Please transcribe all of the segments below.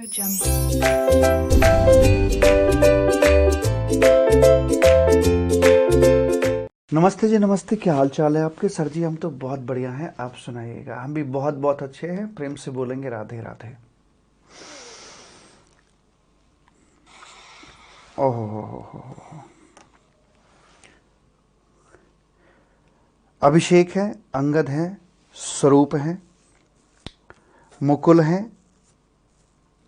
नमस्ते जी, नमस्ते। क्या हाल चाल है आपके? सर जी हम तो बहुत बढ़िया हैं, आप सुनाइएगा। हम भी बहुत बहुत अच्छे हैं। प्रेम से बोलेंगे राधे राधे। ओहो हो। अभिषेक है, अंगद है, स्वरूप है, मुकुल है,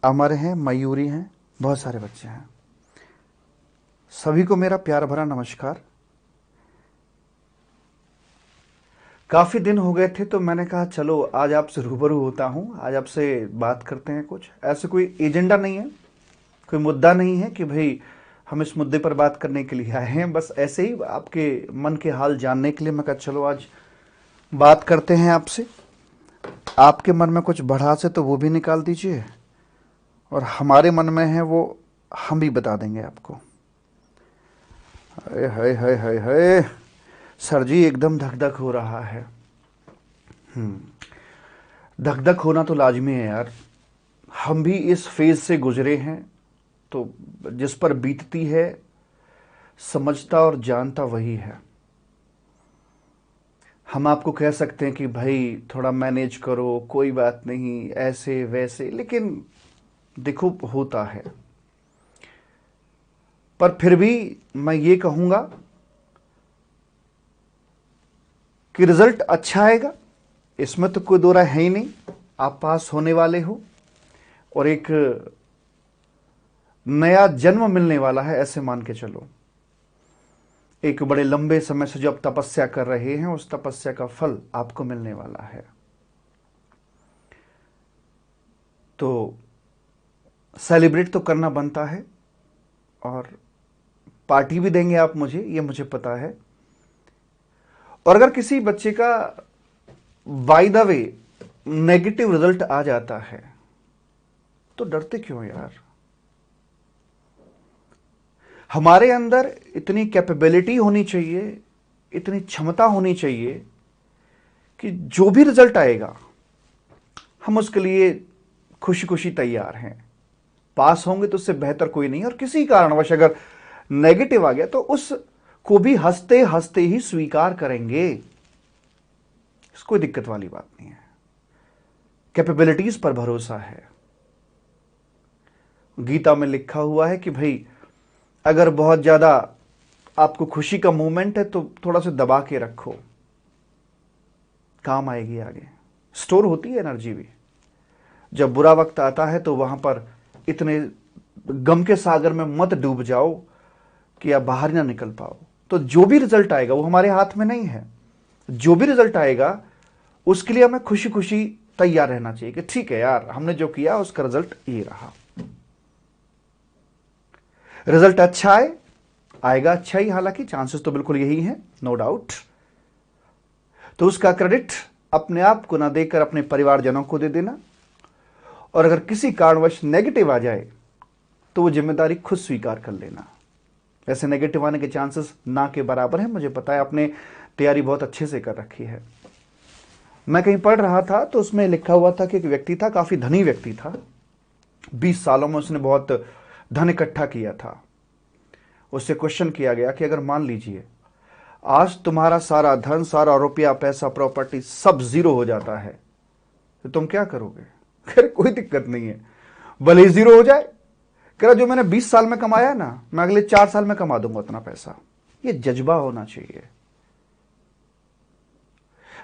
अमर है, मयूरी हैं, बहुत सारे बच्चे हैं। सभी को मेरा प्यार भरा नमस्कार। काफ़ी दिन हो गए थे तो मैंने कहा चलो आज आपसे रूबरू होता हूँ, आज आपसे बात करते हैं। कुछ ऐसे कोई एजेंडा नहीं है, कोई मुद्दा नहीं है कि भाई हम इस मुद्दे पर बात करने के लिए आए हैं। बस ऐसे ही आपके मन के हाल जानने के लिए मैं कहा चलो आज बात करते हैं आपसे। आपके मन में कुछ भड़ास है तो वो भी निकाल दीजिए, और हमारे मन में है वो हम भी बता देंगे आपको। हाय हाय हाय हाय हाय, सर जी एकदम धक धक हो रहा है। धक धक होना तो लाजमी है यार, हम भी इस फेज से गुजरे हैं। तो जिस पर बीतती है समझता और जानता वही है। हम आपको कह सकते हैं कि भाई थोड़ा मैनेज करो, कोई बात नहीं, ऐसे वैसे, लेकिन देखो होता है। पर फिर भी मैं ये कहूंगा कि रिजल्ट अच्छा आएगा, इसमें तो कोई दो राय है ही नहीं। आप पास होने वाले हो और एक नया जन्म मिलने वाला है, ऐसे मान के चलो। एक बड़े लंबे समय से जो आप तपस्या कर रहे हैं उस तपस्या का फल आपको मिलने वाला है। तो सेलिब्रेट तो करना बनता है, और पार्टी भी देंगे आप मुझे, ये मुझे पता है। और अगर किसी बच्चे का by the way negative result आ जाता है तो डरते क्यों यार? हमारे अंदर इतनी कैपेबिलिटी होनी चाहिए, इतनी क्षमता होनी चाहिए कि जो भी रिजल्ट आएगा हम उसके लिए खुशी खुशी तैयार हैं। पास होंगे तो उससे बेहतर कोई नहीं, और किसी कारणवश अगर नेगेटिव आ गया तो उसको भी हंसते हंसते ही स्वीकार करेंगे। इस कोई दिक्कत वाली बात नहीं है। कैपेबिलिटीज पर भरोसा है। गीता में लिखा हुआ है कि भाई अगर बहुत ज्यादा आपको खुशी का मोमेंट है तो थोड़ा सा दबा के रखो, काम आएगी आगे। स्टोर होती है एनर्जी भी। जब बुरा वक्त आता है तो वहां पर इतने गम के सागर में मत डूब जाओ कि आप बाहर ना निकल पाओ। तो जो भी रिजल्ट आएगा वो हमारे हाथ में नहीं है। जो भी रिजल्ट आएगा उसके लिए हमें खुशी खुशी तैयार रहना चाहिए कि ठीक है यार, हमने जो किया उसका रिजल्ट ये रहा। रिजल्ट अच्छा आएगा अच्छा ही, हालांकि चांसेस तो बिल्कुल यही है, नो डाउट। तो उसका क्रेडिट अपने आप को ना देकर अपने परिवारजनों को दे देना, और अगर किसी कारणवश नेगेटिव आ जाए तो वो जिम्मेदारी खुद स्वीकार कर लेना। वैसे नेगेटिव आने के चांसेस ना के बराबर है, मुझे पता है, आपने तैयारी बहुत अच्छे से कर रखी है। मैं कहीं पढ़ रहा था तो उसमें लिखा हुआ था कि एक व्यक्ति था, काफी धनी व्यक्ति था। 20 सालों में उसने बहुत धन इकट्ठा किया था। उससे क्वेश्चन किया गया कि अगर मान लीजिए आज तुम्हारा सारा धन, सारा रुपया, पैसा, प्रॉपर्टी सब जीरो हो जाता है तो तुम क्या करोगे? खैर कोई दिक्कत नहीं है, भले ही जीरो हो जाए। कह रहा जो मैंने 20 साल में कमाया ना, मैं अगले 4 साल में कमा दूंगा उतना पैसा। ये जज्बा होना चाहिए।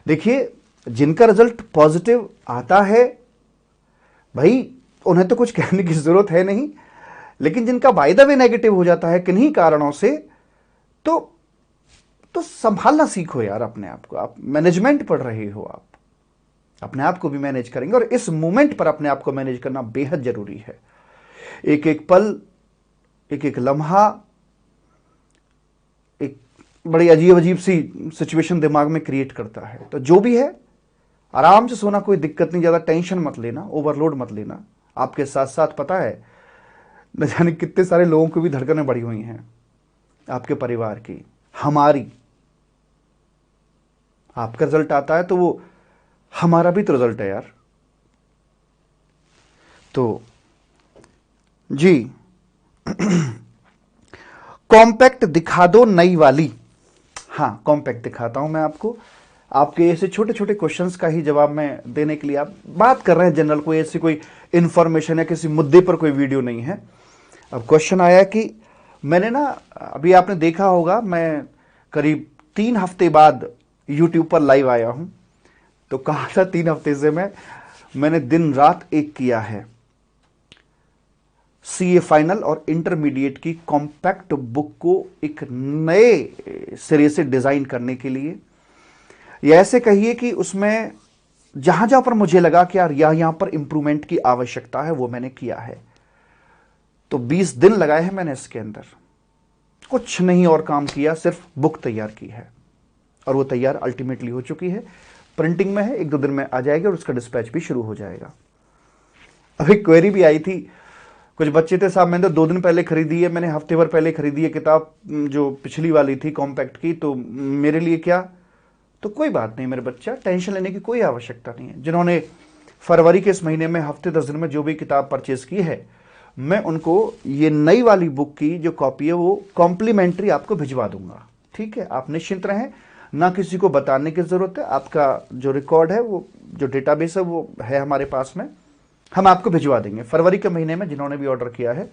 देखिए जिनका रिजल्ट पॉजिटिव आता है भाई उन्हें तो कुछ कहने की जरूरत है नहीं, लेकिन जिनका बाय द वे नेगेटिव हो जाता है किन्हीं कारणों से, तो संभालना सीखो यार अपने आप को। आप मैनेजमेंट पढ़ रहे हो, आप अपने आप को भी मैनेज करेंगे, और इस मोमेंट पर अपने आप को मैनेज करना बेहद जरूरी है। एक एक पल, एक एक लम्हा एक बड़ी अजीब अजीब सी सिचुएशन दिमाग में क्रिएट करता है। तो जो भी है आराम से सोना, कोई दिक्कत नहीं, ज्यादा टेंशन मत लेना, ओवरलोड मत लेना। आपके साथ साथ पता है न जाने कितने सारे लोगों की भी धड़कनें बढ़ी हुई हैं, आपके परिवार की, हमारी। आपका रिजल्ट आता है तो वो हमारा भी तो रिजल्ट है यार। तो जी कॉम्पैक्ट दिखा दो नई वाली। हाँ, कॉम्पैक्ट दिखाता हूं मैं आपको। आपके ऐसे छोटे छोटे क्वेश्चंस का ही जवाब मैं देने के लिए आप बात कर रहे हैं जनरल, कोई ऐसी कोई इंफॉर्मेशन या किसी मुद्दे पर कोई वीडियो नहीं है। अब क्वेश्चन आया कि मैंने ना, अभी आपने देखा होगा मैं करीब 3 हफ्ते बाद यूट्यूब पर लाइव आया हूं। तो कहा था 3 हफ्ते से मैंने दिन रात एक किया है सीए फाइनल और इंटरमीडिएट की कॉम्पैक्ट बुक को एक नए सिरे से डिजाइन करने के लिए, या ऐसे कहिए कि उसमें जहां जहां पर मुझे लगा कि यार यहां पर इंप्रूवमेंट की आवश्यकता है वो मैंने किया है। तो 20 दिन लगाए हैं मैंने इसके अंदर, कुछ नहीं और काम किया, सिर्फ बुक तैयार की है और वो तैयार अल्टीमेटली हो चुकी है, प्रिंटिंग में है, 1-2 दिन में आ जाएगी और उसका डिस्पैच भी शुरू हो जाएगा। अभी क्वेरी भी आई थी, कुछ बच्चे थे, साहब मैंने तो 2 दिन पहले खरीदी है, मैंने हफ्ते भर पहले खरीदी है किताब जो पिछली वाली थी कॉम्पैक्ट की, तो मेरे लिए क्या? तो कोई बात नहीं मेरे बच्चा, टेंशन लेने की कोई आवश्यकता नहीं है। जिन्होंने फरवरी के इस महीने में हफ्ते 10 दिन में जो भी किताब परचेज की है, मैं उनको ये नई वाली बुक की जो कॉपी है वो कॉम्प्लीमेंट्री आपको भिजवा दूंगा। ठीक है, आप निश्चिंत रहें, ना किसी को बताने की जरूरत है। आपका जो रिकॉर्ड है, वो जो डेटाबेस है वो है हमारे पास में, हम आपको भिजवा देंगे। फरवरी के महीने में जिन्होंने भी ऑर्डर किया है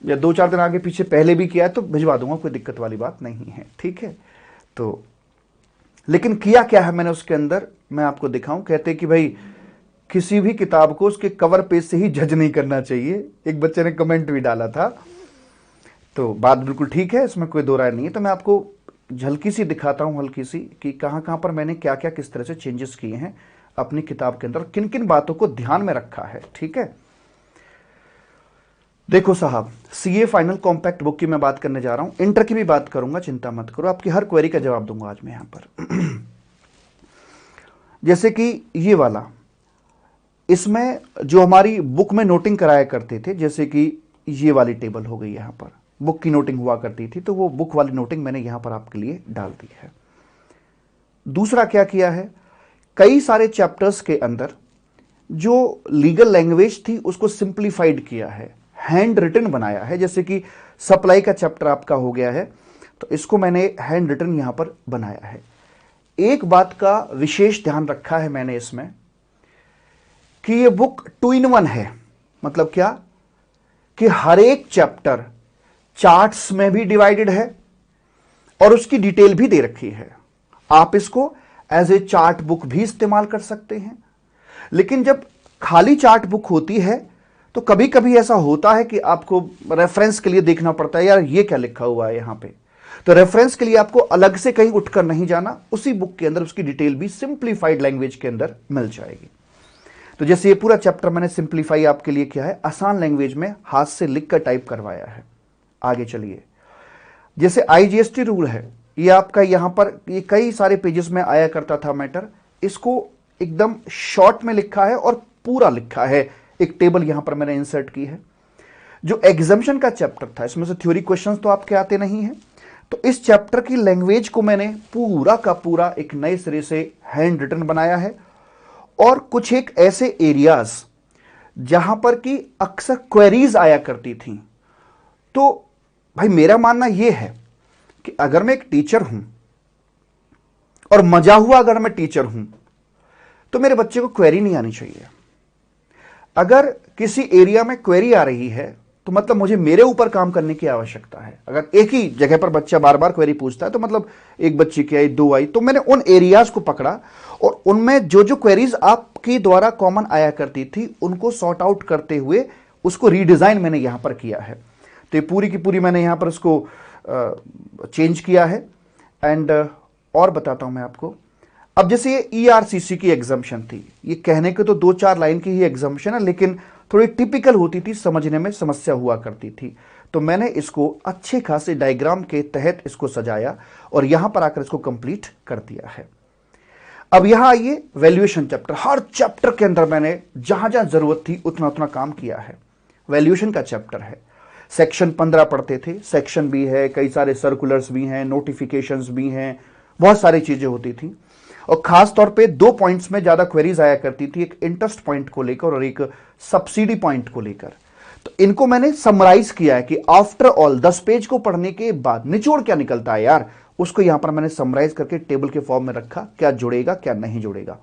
या 2-4 दिन आगे पीछे पहले भी किया है तो भिजवा दूंगा, कोई दिक्कत वाली बात नहीं है। ठीक है, तो लेकिन किया क्या है मैंने उसके अंदर, मैं आपको दिखाऊं। कहते कि भाई किसी भी किताब को उसके कवर पेज से ही जज नहीं करना चाहिए, एक बच्चे ने कमेंट भी डाला था, तो बात बिल्कुल ठीक है, इसमें कोई दो राय नहीं है। तो मैं आपको झलकी सी दिखाता हूं, हल्की सी, कि कहां कहां पर मैंने क्या क्या किस तरह से चेंजेस किए हैं अपनी किताब के अंदर, किन किन बातों को ध्यान में रखा है। ठीक है, देखो साहब, सीए फाइनल कॉम्पैक्ट बुक की मैं बात करने जा रहा हूं, इंटर की भी बात करूंगा, चिंता मत करो, आपकी हर क्वेरी का जवाब दूंगा आज मैं यहां पर। जैसे कि ये वाला, इसमें जो हमारी बुक में नोटिंग कराया करते थे, जैसे कि ये वाली टेबल हो गई, यहां पर बुक की नोटिंग हुआ करती थी, तो वो बुक वाली नोटिंग मैंने यहां पर आपके लिए डाल दी है। दूसरा क्या किया है, कई सारे चैप्टर्स के अंदर जो लीगल लैंग्वेज थी उसको सिंप्लीफाइड किया है, हैंड रिटन बनाया है। जैसे कि सप्लाई का चैप्टर आपका हो गया है, तो इसको मैंने हैंड रिटन यहां पर बनाया है। एक बात का विशेष ध्यान रखा है मैंने इसमें कि ये बुक 2-in-1 है। मतलब क्या कि हर एक चैप्टर चार्ट्स में भी डिवाइडेड है और उसकी डिटेल भी दे रखी है। आप इसको एज ए चार्ट बुक भी इस्तेमाल कर सकते हैं, लेकिन जब खाली चार्ट बुक होती है तो कभी कभी ऐसा होता है कि आपको रेफरेंस के लिए देखना पड़ता है, यार ये क्या लिखा हुआ है यहां पे, तो रेफरेंस के लिए आपको अलग से कहीं उठकर नहीं जाना, उसी बुक के अंदर उसकी डिटेल भी सिंप्लीफाइड लैंग्वेज के अंदर मिल जाएगी। तो जैसे ये पूरा चैप्टर मैंने सिंप्लीफाई आपके लिए किया है, आसान लैंग्वेज में हाथ से लिखकर टाइप करवाया है। आगे चलिए, जैसे आईजीएसटी रूल है, ये आपका यहां पर ये कई सारे पेजेस में आया करता था मैटर, इसको एकदम शॉर्ट में लिखा है और पूरा लिखा है, एक टेबल यहां पर मैंने इंसर्ट की है। जो एग्जामिशन का चैप्टर था, इसमें से थ्योरी क्वेश्चंस तो आपके आते नहीं हैं, तो इस चैप्टर की लैंग्वेज को मैंने पूरा का पूरा एक नए सिरे से हैंड रिटन बनाया है। और कुछ एक ऐसे एरियाज जहां पर कि अक्सर क्वेरीज आया करती थी, तो भाई मेरा मानना यह है कि अगर मैं एक टीचर हूं और मजा हुआ अगर मैं टीचर हूं, तो मेरे बच्चे को क्वेरी नहीं आनी चाहिए। अगर किसी एरिया में क्वेरी आ रही है तो मतलब मुझे मेरे ऊपर काम करने की आवश्यकता है। अगर एक ही जगह पर बच्चा बार बार क्वेरी पूछता है तो मतलब एक बच्चे की आई, 2 आई, तो मैंने उन एरियाज को पकड़ा और उनमें जो जो क्वेरीज आपके द्वारा कॉमन आया करती थी उनको सॉर्ट आउट करते हुए उसको रीडिजाइन मैंने यहां पर किया है। तो ये पूरी की पूरी मैंने यहां पर उसको चेंज किया है। एंड और बताता हूं मैं आपको, अब जैसे ये ईआरसीसी की एग्जाम्पशन थी, ये कहने के तो 2-4 लाइन की ही एग्जाम्पशन है, लेकिन थोड़ी टिपिकल होती थी, समझने में समस्या हुआ करती थी, तो मैंने इसको अच्छे खासे डायग्राम के तहत इसको सजाया और यहां पर आकर इसको कंप्लीट कर दिया है। अब यहां आइए, वैल्यूएशन चैप्टर, हर चैप्टर के अंदर मैंने जहां जहां जरूरत थी उतना उतना काम किया है। वैल्यूएशन का चैप्टर है, सेक्शन 15 पढ़ते थे, सेक्शन भी है, कई सारे सर्कुलर्स भी हैं, नोटिफिकेशंस भी हैं, बहुत सारी चीजें होती थी। और खास तौर पे 2 पॉइंट्स में ज्यादा क्वेरीज आया करती थी, एक इंटरेस्ट पॉइंट को लेकर और एक सब्सिडी पॉइंट को लेकर। तो इनको मैंने समराइज किया है कि आफ्टर ऑल 10 पेज को पढ़ने के बाद निचोड़ क्या निकलता है यार, उसको यहां पर मैंने समराइज करके टेबल के फॉर्म में रखा, क्या जुड़ेगा क्या नहीं जुड़ेगा।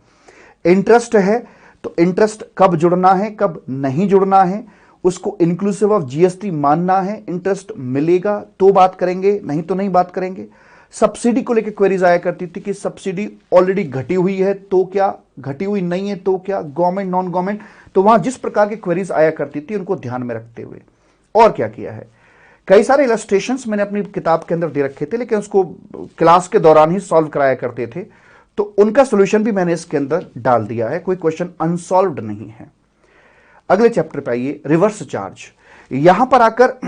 इंटरेस्ट है तो इंटरेस्ट कब जुड़ना है कब नहीं जुड़ना है, उसको इंक्लूसिव ऑफ जीएसटी मानना है, इंटरेस्ट मिलेगा तो बात करेंगे, नहीं तो नहीं बात करेंगे। सब्सिडी को लेकर क्वेरीज आया करती थी कि सब्सिडी ऑलरेडी घटी हुई है तो क्या, घटी हुई नहीं है तो क्या, गवर्नमेंट नॉन गवर्नमेंट, तो वहां जिस प्रकार की क्वेरीज आया करती थी उनको ध्यान में रखते हुए और क्या किया है, कई सारे इलस्ट्रेशंस मैंने अपनी किताब के अंदर दे रखे थे लेकिन उसको क्लास के दौरान ही सॉल्व कराया करते थे, तो उनका सोल्यूशन भी मैंने इसके अंदर डाल दिया है, कोई क्वेश्चन अनसॉल्व्ड नहीं है। अगले चैप्टर पे आइए, रिवर्स चार्ज। यहां पर आकर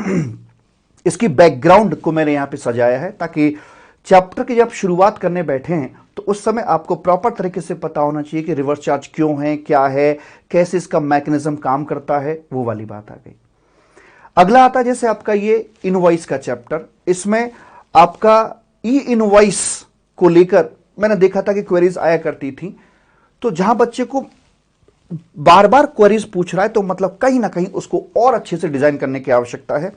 इसकी बैकग्राउंड को मैंने यहां पे सजाया है ताकि चैप्टर की जब शुरुआत करने बैठे हैं तो उस समय आपको प्रॉपर तरीके से पता होना चाहिए कि रिवर्स चार्ज क्यों है, क्या है, कैसे इसका मैकेनिज्म काम करता है, वो वाली बात आ गई। अगला आता है जैसे आपका ये इनवॉइस का चैप्टर, इसमें आपका ई इनवॉइस को लेकर मैंने देखा था कि क्वेरीज आया करती थी, तो जहां बच्चे को बार बार क्वेरीज पूछ रहा है तो मतलब कहीं ना कहीं उसको और अच्छे से डिजाइन करने की आवश्यकता है।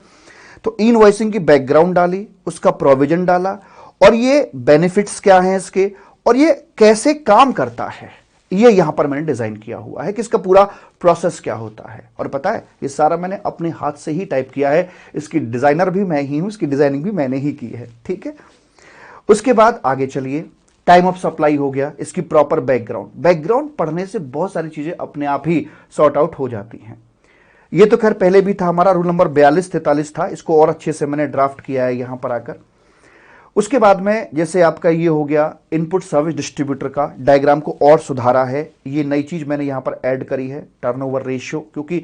तो ई इनवॉइसिंग की बैकग्राउंड डाली, उसका प्रोविजन डाला और ये बेनिफिट्स क्या हैं इसके और ये कैसे काम करता है, ये यहां पर मैंने डिजाइन किया हुआ है कि इसका पूरा प्रोसेस क्या होता है। और पता है ये सारा मैंने अपने हाथ से ही टाइप किया है, इसकी डिजाइनर भी मैं ही हूं, इसकी डिजाइनिंग भी मैंने ही की है, ठीक है। उसके बाद आगे चलिए, टाइम ऑफ सप्लाई हो गया, इसकी प्रॉपर बैकग्राउंड, बैकग्राउंड पढ़ने से बहुत सारी चीजें अपने आप ही सॉर्ट आउट हो जाती हैं। ये तो खैर पहले भी था, हमारा रूल नंबर 42-43 था, इसको और अच्छे से मैंने ड्राफ्ट किया है यहां पर आकर। उसके बाद में जैसे आपका ये हो गया इनपुट सर्विस डिस्ट्रीब्यूटर का डायग्राम को और सुधारा है, ये नई चीज मैंने यहां पर ऐड करी है, टर्नओवर रेशियो, क्योंकि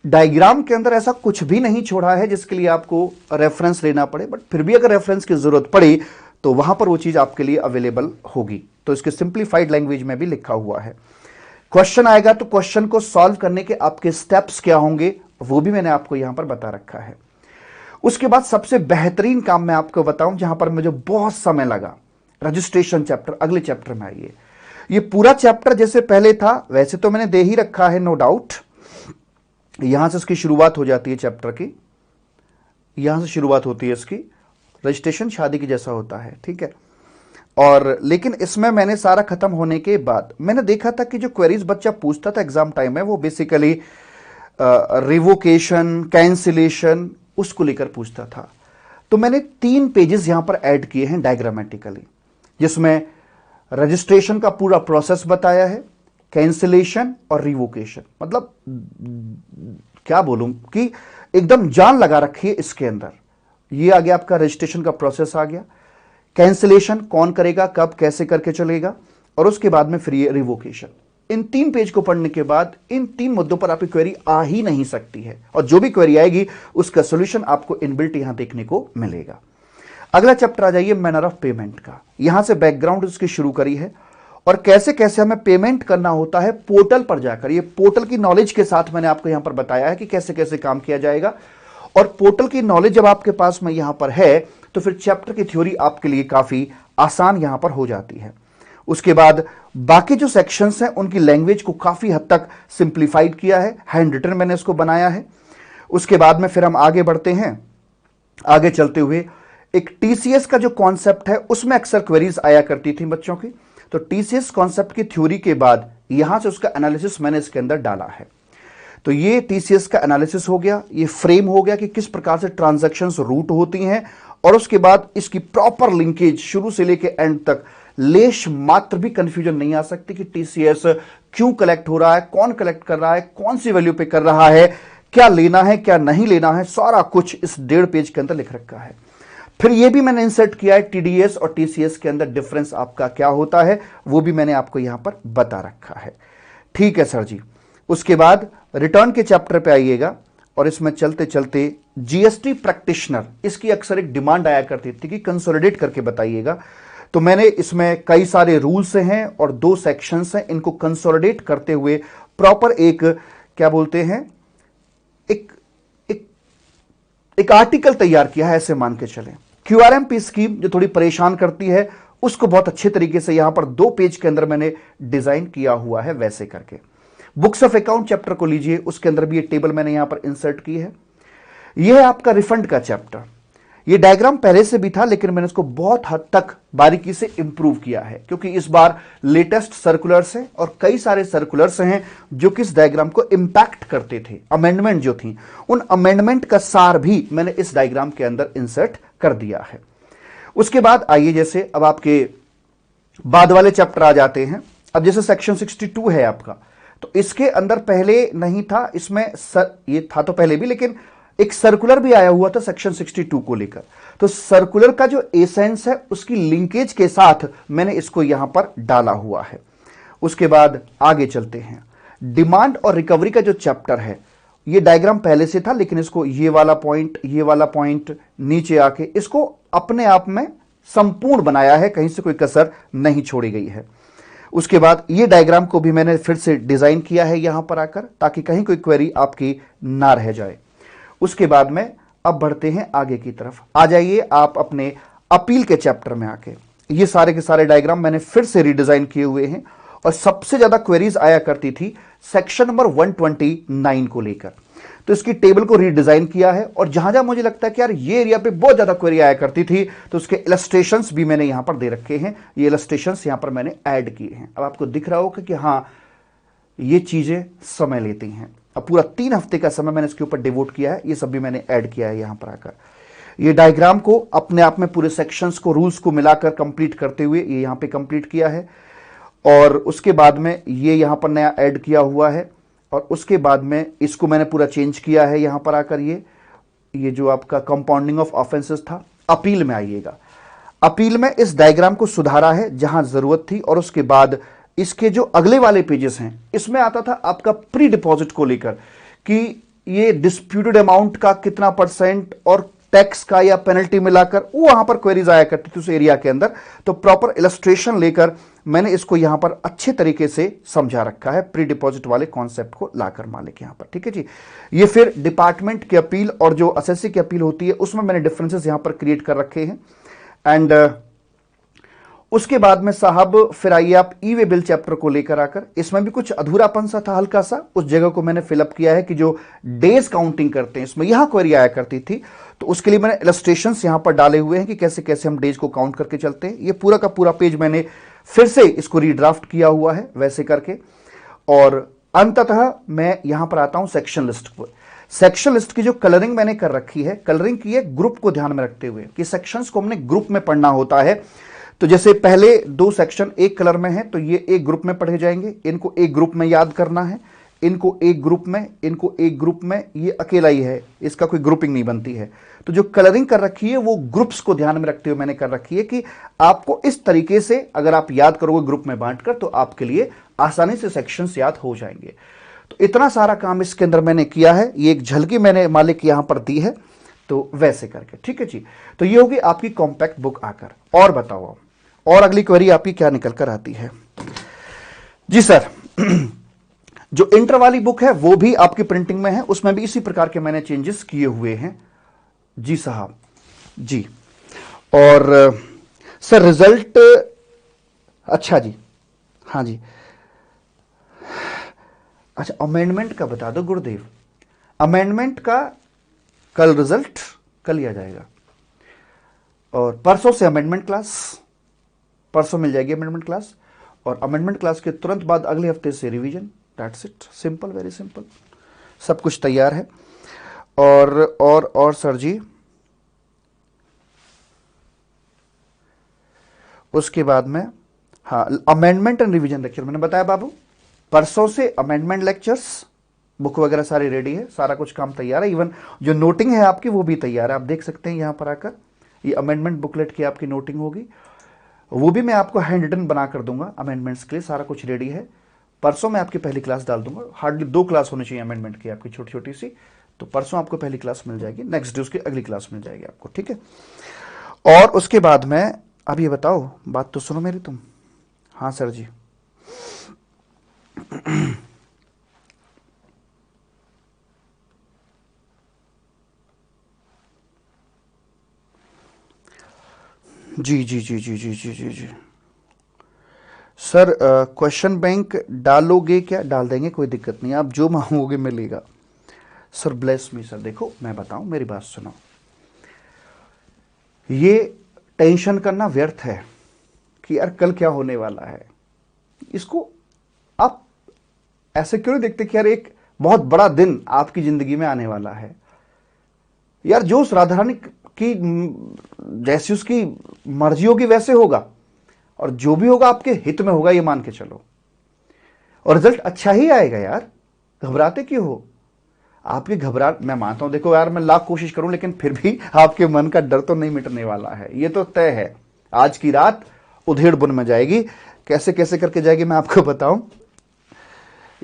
डायग्राम के अंदर ऐसा कुछ भी नहीं छोड़ा है जिसके लिए आपको रेफरेंस लेना पड़े, बट फिर भी अगर रेफरेंस की जरूरत पड़ी तो वहां पर वो चीज आपके लिए अवेलेबल होगी, तो इसके सिंप्लीफाइड लैंग्वेज में भी लिखा हुआ है। क्वेश्चन आएगा तो क्वेश्चन को सॉल्व करने के आपके स्टेप्स क्या होंगे वो भी मैंने आपको यहां पर बता रखा है। उसके बाद सबसे बेहतरीन काम मैं आपको बताऊं जहां पर मुझे बहुत समय लगा, रजिस्ट्रेशन चैप्टर। अगले चैप्टर में आइए, ये पूरा चैप्टर जैसे पहले था वैसे तो मैंने दे ही रखा है, नो डाउट। यहां से इसकी शुरुआत हो जाती है चैप्टर की, यहां से शुरुआत होती है इसकी, रजिस्ट्रेशन शादी की जैसा होता है, ठीक है। और लेकिन इसमें मैंने सारा खत्म होने के बाद मैंने देखा था कि जो क्वेरीज बच्चा पूछता था एग्जाम टाइम में वो बेसिकली रिवोकेशन, कैंसिलेशन, उसको लेकर पूछता था। तो मैंने 3 पेजेस यहां पर ऐड किए हैं डायग्रामेटिकली, जिसमें रजिस्ट्रेशन का पूरा प्रोसेस बताया है, कैंसिलेशन और रिवोकेशन, मतलब क्या बोलूं कि एकदम जान लगा रखी है इसके अंदर। ये आ गया आपका रजिस्ट्रेशन का प्रोसेस आ गया, कैंसिलेशन कौन करेगा, कब, कैसे करके चलेगा, और उसके बाद में फिर ये रिवोकेशन। इन 3 पेज को पढ़ने के बाद इन 3 मुद्दों पर आपकी क्वेरी आ ही नहीं सकती है, और जो भी क्वेरी आएगी उसका सॉल्यूशन आपको इनबिल्ट यहां देखने को मिलेगा। अगला चैप्टर आ जाइए मैनर ऑफ पेमेंट का। यहां से बैकग्राउंड उसकी शुरू करी है और कैसे कैसे हमें पेमेंट करना होता है पोर्टल पर जाकर। ये पोर्टल की नॉलेज के साथ मैंने आपको यहां पर बताया है कि कैसे कैसे काम किया जाएगा, और पोर्टल की नॉलेज जब आपके पास में यहां पर है तो फिर चैप्टर की थ्योरी आपके लिए काफी आसान यहां पर हो जाती है। उसके बाद बाकी जो सेक्शंस हैं उनकी लैंग्वेज को काफी हद तक सिंप्लीफाइड किया है, हैंड रिटन मैंने इसको बनाया है। उसके बाद में फिर हम आगे बढ़ते हैं। आगे चलते हुए एक टीसीएस का जो कॉन्सेप्ट है उसमें अक्सर क्वेरीज आया करती थी बच्चों की, तो टीसीएस कॉन्सेप्ट की थ्योरी के बाद यहां से उसका एनालिसिस मैंने इसके अंदर डाला है। तो ये टीसीएस का एनालिसिस हो गया, ये फ्रेम हो गया कि किस प्रकार से ट्रांजैक्शंस रूट होती हैं, और उसके बाद इसकी प्रॉपर लिंकेज शुरू से लेकर एंड तक, लेश मात्र भी कंफ्यूजन नहीं आ सकती कि टीसीएस क्यों कलेक्ट हो रहा है, कौन कलेक्ट कर रहा है, कौन सी वैल्यू पे कर रहा है, क्या लेना है क्या नहीं लेना है, सारा कुछ इस 1.5 पेज के अंदर लिख रखा है। फिर यह भी मैंने इंसर्ट किया है टीडीएस और टीसीएस के अंदर डिफरेंस आपका क्या होता है, वो भी मैंने आपको यहां पर बता रखा है। ठीक है सर जी। उसके बाद रिटर्न के चैप्टर पे आइएगा, और इसमें चलते चलते जीएसटी प्रैक्टिशनर, इसकी अक्सर एक डिमांड आया करती थी कि कंसोलिडेट करके बताइएगा, तो मैंने इसमें कई सारे रूल्स हैं और 2 सेक्शंस हैं, इनको कंसोलिडेट करते हुए प्रॉपर एक क्या बोलते हैं, एक आर्टिकल तैयार किया है, ऐसे मान के चलें। क्यूआरएमपी स्कीम जो थोड़ी परेशान करती है उसको बहुत अच्छे तरीके से यहां पर 2 पेज के अंदर मैंने डिजाइन किया हुआ है वैसे करके। बुक्स ऑफ अकाउंट चैप्टर को लीजिए, उसके अंदर भी ये टेबल मैंने यहां पर इंसर्ट की है। यह है आपका रिफंड का चैप्टर। ये डायग्राम पहले से भी था, लेकिन मैंने इसको बहुत हद तक बारीकी से इंप्रूव किया है, क्योंकि इस बार लेटेस्ट सर्कुलर्स हैं और कई सारे सर्कुलर्स हैं जो कि इस डायग्राम को इंपैक्ट करते थे। अमेंडमेंट जो थी, उन अमेंडमेंट का सार भी मैंने इस डायग्राम के अंदर इंसर्ट कर दिया है। उसके बाद आइए, जैसे अब आपके बाद वाले चैप्टर आ जाते हैं। अब जैसे सेक्शन 62 है आपका, तो इसके अंदर पहले नहीं था, इसमें ये था तो पहले भी, लेकिन एक सर्कुलर भी आया हुआ था सेक्शन 62 को लेकर। तो सर्कुलर का जो एसेंस है उसकी लिंकेज के साथ मैंने इसको यहां पर डाला हुआ है। उसके बाद आगे चलते हैं। डिमांड और रिकवरी का जो चैप्टर है, ये डायग्राम पहले से था, लेकिन इसको ये वाला पॉइंट नीचे आके इसको अपने आप में संपूर्ण बनाया है, कहीं से कोई कसर नहीं छोड़ी गई है। उसके बाद ये डायग्राम को भी मैंने फिर से डिजाइन किया है यहां पर आकर, ताकि कहीं कोई क्वेरी आपकी ना रह जाए। उसके बाद में अब बढ़ते हैं आगे की तरफ। आ जाइए आप अपने अपील के चैप्टर में आके। ये सारे के सारे डायग्राम मैंने फिर से रीडिजाइन किए हुए हैं, और सबसे ज्यादा क्वेरीज आया करती थी सेक्शन नंबर 129 को लेकर, तो इसकी टेबल को रीडिजाइन किया है। और जहां जहां मुझे लगता है कि यार ये एरिया पे बहुत ज्यादा क्वेरी आया करती थी, तो उसके इलस्ट्रेशंस भी मैंने यहां पर दे रखे हैं। ये इलस्ट्रेशंस यहां पर मैंने ऐड किए हैं। अब आपको दिख रहा होगा कि हाँ, ये चीजें समय लेती हैं। अब पूरा 3 हफ्ते का समय मैंने इसके ऊपर डिवोट किया है, ये सब भी मैंने ऐड किया है यहां पर आकर। ये डायग्राम को अपने आप में पूरे सेक्शंस को, रूल्स को मिलाकर कंप्लीट करते हुए ये यहां पे कंप्लीट किया है। और उसके बाद में ये यहां पर नया ऐड किया हुआ है, और उसके बाद में इसको मैंने पूरा चेंज किया है यहां पर आकर। ये जो आपका कंपाउंडिंग ऑफ ऑफेंसेस था, अपील में आइएगा। अपील में इस डायग्राम को सुधारा है जहां जरूरत थी। और उसके बाद इसके जो अगले वाले पेजेस हैं, इसमें आता था आपका प्री डिपॉजिट को लेकर कि ये डिस्प्यूटेड अमाउंट का कितना परसेंट और टैक्स का या पेनल्टी मिलाकर, वो वहां पर क्वेरीज आया करती थी उस एरिया के अंदर। तो प्रॉपर इलस्ट्रेशन लेकर मैंने इसको यहां पर अच्छे तरीके से समझा रखा है, प्री डिपॉजिट वाले कॉन्सेप्ट को लाकर मालिक यहां पर। ठीक है जी। ये फिर डिपार्टमेंट की अपील और जो असेसी की अपील होती है, उसमें मैंने डिफरेंसेस यहां पर क्रिएट कर रखे हैं। एंड उसके बाद में साहब फिर आइए आप ई वे बिल चैप्टर को लेकर आकर, इसमें भी कुछ अधूरापन सा था हल्का सा, उस जगह को मैंने फिलअप किया है कि जो डेज काउंटिंग करते हैं, इसमें यहां क्वेरी आया करती थी, तो उसके लिए मैंने इलस्ट्रेशंस यहां पर डाले हुए हैं कि कैसे कैसे हम डेज को काउंट करके चलते हैं। ये पूरा का पूरा पेज मैंने फिर से इसको रीड्राफ्ट किया हुआ है वैसे करके। और अंततः मैं यहां पर आता हूं सेक्शन लिस्ट पर। सेक्शन लिस्ट की जो कलरिंग मैंने कर रखी है, कलरिंग की है ग्रुप को ध्यान में रखते हुए कि सेक्शंस को हमने ग्रुप में पढ़ना होता है। तो जैसे पहले 2 सेक्शन एक कलर में है, तो ये एक ग्रुप में पढ़े जाएंगे, इनको एक ग्रुप में याद करना है, इनको एक ग्रुप में, इनको एक ग्रुप में, ये अकेला ही है, इसका कोई ग्रुपिंग नहीं बनती है। तो जो कलरिंग कर रखी है वो ग्रुप्स को ध्यान में रखते हुए मैंने कर रखी है कि आपको इस तरीके से अगर आप याद करोगे ग्रुप में बांटकर, तो आपके लिए आसानी से सेक्शंस याद हो जाएंगे। तो इतना सारा काम इसके अंदर मैंने किया है, ये एक झलकी मैंने मालिक यहां पर दी है, तो वैसे करके। ठीक है जी। तो ये होगी आपकी कॉम्पैक्ट बुक आकर। और बताओ, और अगली क्वेरी आपकी क्या निकल कर आती है? जी सर, जो इंटर वाली बुक है वो भी आपकी प्रिंटिंग में है, उसमें भी इसी प्रकार के मैंने चेंजेस किए हुए हैं। जी साहब जी। और सर रिजल्ट, अच्छा जी, हाँ जी, अच्छा अमेंडमेंट का बता दो गुरुदेव। अमेंडमेंट का कल रिजल्ट कल ही आ जाएगा, और परसों से अमेंडमेंट क्लास, परसों मिल जाएगी अमेंडमेंट क्लास, और अमेंडमेंट क्लास के तुरंत बाद अगले हफ्ते से revision. That's it, simple, very simple, सब कुछ तैयार है। और सर जी, उसके बाद में हाँ, अमेंडमेंट एंड रिवीजन लेक्चर मैंने बताया बाबू, परसों से अमेंडमेंट लेक्चर्स, बुक वगैरह सारी रेडी है, सारा कुछ काम तैयार है। इवन जो नोटिंग है आपकी वो भी तैयार है, आप देख सकते हैं यहां पर आकर। ये अमेंडमेंट बुकलेट की आपकी नोटिंग होगी, वो भी मैं आपको हैंड रिटन बना कर दूंगा अमेंडमेंट्स के लिए, सारा कुछ रेडी है। परसों मैं आपकी पहली क्लास डाल दूंगा, हार्डली 2 क्लास होनी चाहिए अमेंडमेंट की आपकी, छोटी छोटी सी। तो परसों आपको पहली क्लास मिल जाएगी, नेक्स्ट डे उसकी अगली क्लास मिल जाएगी आपको। ठीक है। और उसके बाद में अब ये बताओ, बात तो सुनो मेरी तुम। हाँ सर जी, जी जी जी जी जी जी जी जी सर क्वेश्चन बैंक डालोगे क्या? डाल देंगे, कोई दिक्कत नहीं, आप जो मांगोगे मिलेगा। Sir bless me sir. देखो मैं बताऊं, मेरी बात सुनो, ये टेंशन करना व्यर्थ है कि यार कल क्या होने वाला है। इसको आप ऐसे क्यों नहीं देखते कि यार एक बहुत बड़ा दिन आपकी जिंदगी में आने वाला है। यार जो उस राधा रानी की जैसी उसकी मर्जी होगी वैसे होगा, और जो भी होगा आपके हित में होगा, ये मान के चलो, और रिजल्ट अच्छा ही आएगा यार। घबराते क्यों हो? आपकी घबराहट मैं मानता हूं, देखो यार मैं लाख कोशिश करूं लेकिन फिर भी आपके मन का डर तो नहीं मिटने वाला है, ये तो तय है। आज की रात उधेड़ बुन में जाएगी, कैसे कैसे करके जाएगी मैं आपको बताऊं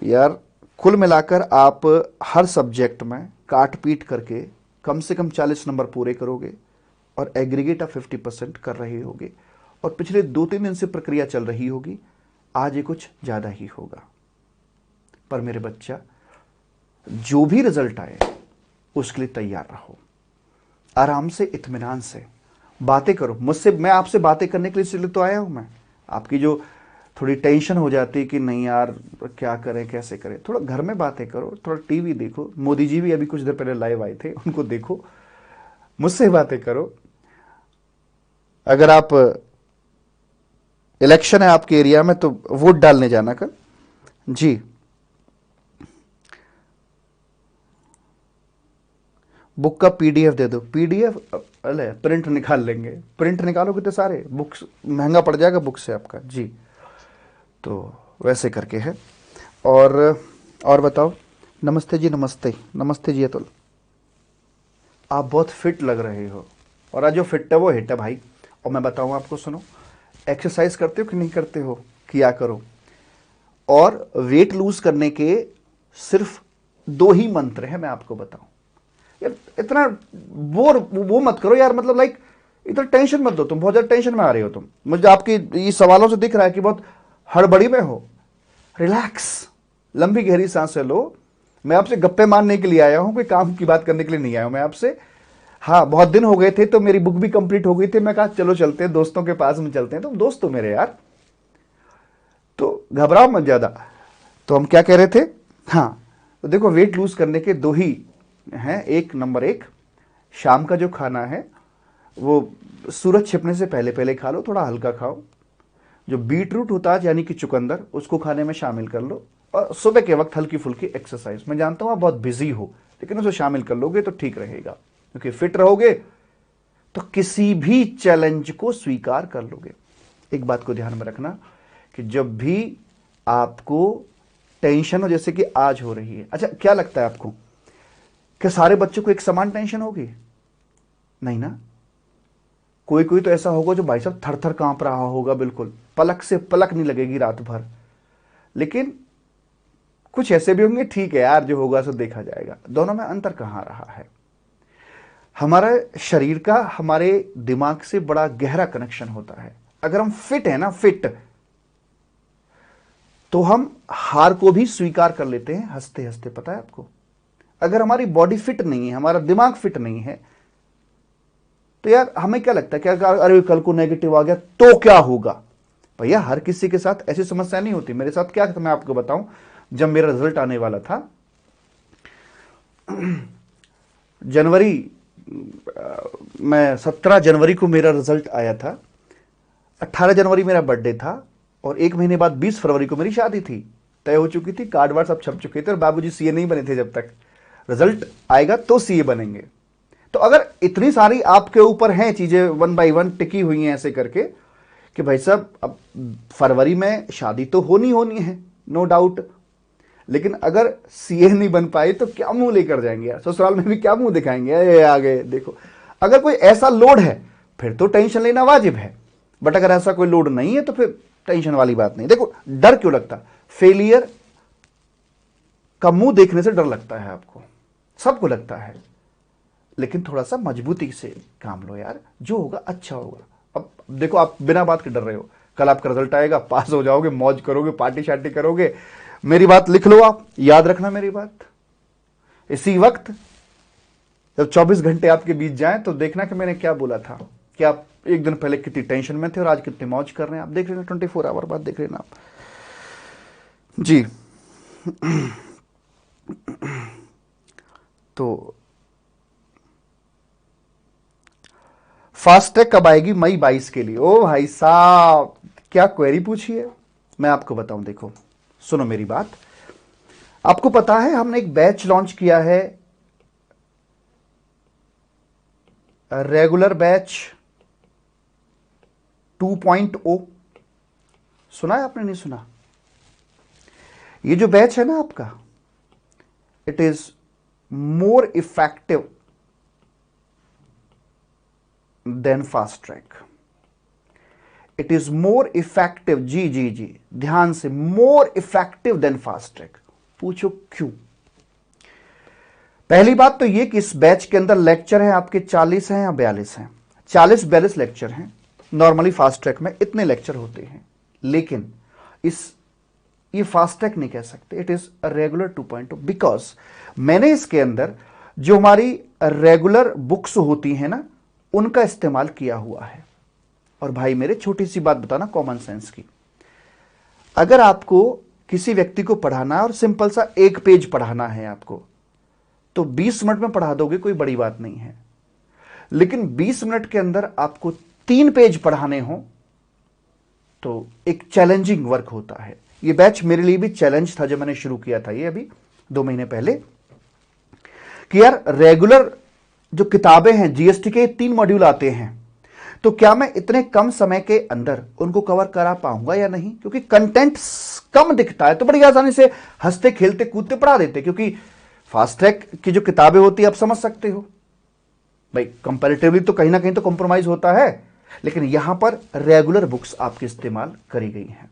यार। कुल मिलाकर आप हर सब्जेक्ट में काट पीट करके कम से कम 40 नंबर पूरे करोगे, और एग्रीगेट आप 50% कर रहे होगे, और पिछले 2-3 दिन से प्रक्रिया चल रही होगी, आज ये कुछ ज़्यादा ही होगा। पर मेरे बच्चा, जो भी रिजल्ट आए उसके लिए तैयार रहो, आराम से इत्मीनान से बातें करो मुझसे। मैं आपसे बातें करने के लिए इसलिए तो आया हूं। मैं आपकी जो थोड़ी टेंशन हो जाती है कि नहीं यार क्या करें कैसे करें, थोड़ा घर में बातें करो, थोड़ा टीवी देखो, मोदी जी भी अभी कुछ देर पहले लाइव आए थे, उनको देखो, मुझसे बातें करो। अगर आप इलेक्शन है आपके एरिया में तो वोट डालने जाना कल जी। बुक का पीडीएफ दे दो। पीडीएफ अरे प्रिंट निकाल लेंगे, प्रिंट निकालोगे तो सारे बुक्स महंगा पड़ जाएगा बुक से आपका जी। तो वैसे करके है। और बताओ। नमस्ते जी, नमस्ते नमस्ते जी अतुल। आप बहुत फिट लग रहे हो, और आज जो फिट है वो हिट है भाई। और मैं बताऊं आपको, सुनो, एक्सरसाइज करते हो कि नहीं करते हो? किया करो। और वेट लूज करने के सिर्फ 2 ही मंत्र हैं, मैं आपको बताऊं यार। इतना वो मत करो यार, मतलब लाइक इतना टेंशन मत दो, तुम बहुत ज्यादा टेंशन में आ रहे हो। तुम मुझे आपकी ये सवालों से दिख रहा है कि बहुत हड़बड़ी में हो। रिलैक्स, लंबी गहरी सांसें लो। मैं आपसे गप्पे मारने के लिए आया हूं, कोई काम की बात करने के लिए नहीं आया हूं मैं आपसे। हाँ, बहुत दिन हो गए थे तो मेरी बुक भी कंप्लीट हो गई थी, मैं कहा चलो चलते हैं दोस्तों के पास में, चलते हैं, तुम दोस्त हो मेरे यार, तो घबराओ मत ज्यादा। तो हम क्या कह रहे थे? हाँ, तो देखो वेट लूज करने के 2 ही हैं। एक, नंबर 1, शाम का जो खाना है वो सूरज छिपने से पहले पहले खा लो, थोड़ा हल्का खाओ। जो बीट रूट होता है यानी कि चुकंदर, उसको खाने में शामिल कर लो। और सुबह के वक्त हल्की फुल्की एक्सरसाइज। मैं जानता हूं आप बहुत बिजी हो, लेकिन उसे शामिल कर लोगे तो ठीक रहेगा, क्योंकि फिट रहोगे तो किसी भी चैलेंज को स्वीकार कर लोगे। एक बात को ध्यान में रखना कि जब भी आपको टेंशन हो, जैसे कि आज हो रही है, अच्छा क्या लगता है आपको कि सारे बच्चों को एक समान टेंशन होगी? नहीं ना। कोई कोई तो ऐसा होगा जो भाई साहब थर थर कांप रहा होगा, बिल्कुल पलक से पलक नहीं लगेगी रात भर। लेकिन कुछ ऐसे भी होंगे, ठीक है यार जो होगा सो देखा जाएगा। दोनों में अंतर कहां रहा है? हमारे शरीर का हमारे दिमाग से बड़ा गहरा कनेक्शन होता है। अगर हम फिट है ना, फिट, तो हम हार को भी स्वीकार कर लेते हैं हंसते हंसते, पता है आपको। अगर हमारी बॉडी फिट नहीं है, हमारा दिमाग फिट नहीं है, तो यार हमें क्या लगता है क्या, अरे कल को नेगेटिव आ गया तो क्या होगा? भैया हर किसी के साथ ऐसी समस्या नहीं होती। मेरे साथ क्या था मैं आपको बताऊं। जब मेरा रिजल्ट आने वाला था जनवरी मैं 17 जनवरी को मेरा रिजल्ट आया था। 18 जनवरी मेरा बर्थडे था, और 1 महीने बाद 20 फरवरी को मेरी शादी थी, तय हो चुकी थी, कार्ड वार्ड सब छप चुके थे, और बाबूजी सीए नहीं बने थे। जब तक रिजल्ट आएगा तो सीए बनेंगे। तो अगर इतनी सारी आपके ऊपर हैं चीजें, 1 बाय 1 टिकी हुई हैं ऐसे करके, कि भाई साहब अब फरवरी में शादी तो होनी है, नो डाउट, लेकिन अगर सीए नहीं बन पाए तो क्या मुंह लेकर जाएंगे यार, ससुराल में भी क्या मुंह दिखाएंगे, अरे आ गए देखो। अगर कोई ऐसा लोड है फिर तो टेंशन लेना वाजिब है, बट अगर ऐसा कोई लोड नहीं है तो फिर टेंशन वाली बात नहीं। देखो डर क्यों लगता? फेलियर का मुंह देखने से डर लगता है आपको, सबको लगता है, लेकिन थोड़ा सा मजबूती से काम लो यार, जो होगा अच्छा होगा। अब देखो आप बिना बात के डर रहे हो, कल आपका रिजल्ट आएगा, पास हो जाओगे, मौज करोगे, पार्टी शार्टी करोगे। मेरी बात लिख लो, आप याद रखना मेरी बात। इसी वक्त जब 24 घंटे आपके बीत जाएं तो देखना कि मैंने क्या बोला था, कि आप एक दिन पहले कितनी टेंशन में थे और आज कितने मौज कर रहे हैं आप देख रहे हैं, 24 आवर बाद देख रहे हैं आप जी। तो फास्टैग कब आएगी? मई 22 के लिए। ओ भाई साहब क्या क्वेरी पूछी है, मैं आपको बताऊं। देखो सुनो मेरी बात, आपको पता है हमने एक बैच लॉन्च किया है, रेगुलर बैच 2.0। सुना है आपने? नहीं सुना? ये जो बैच है ना आपका, it is more effective than fast track. It is more effective, जी जी जी ध्यान से, more effective than fast track. पूछो क्यों? पहली बात तो ये कि इस बैच के अंदर लेक्चर हैं आपके 40 हैं या 42 हैं, 40-42 लेक्चर हैं। नॉर्मली फास्ट ट्रैक में इतने लेक्चर होते हैं, लेकिन ये फास्ट ट्रैक नहीं कह सकते, it is a regular 2.0 because मैंने इसके अंदर जो हमारी रेगुलर बुक्स होती हैं ना, उनका इस्तेमाल किया हुआ है। और भाई मेरे छोटी सी बात बताना कॉमन सेंस की, अगर आपको किसी व्यक्ति को पढ़ाना है और सिंपल सा एक पेज पढ़ाना है आपको, तो 20 मिनट में पढ़ा दोगे, कोई बड़ी बात नहीं है। लेकिन 20 मिनट के अंदर आपको 3 पेज पढ़ाने हो तो एक चैलेंजिंग वर्क होता है। ये बैच मेरे लिए भी चैलेंज था जब मैंने शुरू किया था, ये अभी 2 महीने पहले, कि यार रेगुलर जो किताबें हैं जीएसटी के 3 मॉड्यूल आते हैं, तो क्या मैं इतने कम समय के अंदर उनको कवर करा पाऊंगा या नहीं? क्योंकि कंटेंट कम दिखता है तो बड़ी आसानी से हंसते खेलते कूदते पढ़ा देते, क्योंकि फास्ट ट्रैक की जो किताबें होती है आप समझ सकते हो भाई, कंपैरेटिवली तो कहीं ना कहीं तो कॉम्प्रोमाइज होता है, लेकिन यहां पर रेगुलर बुक्स आपके इस्तेमाल करी गई हैं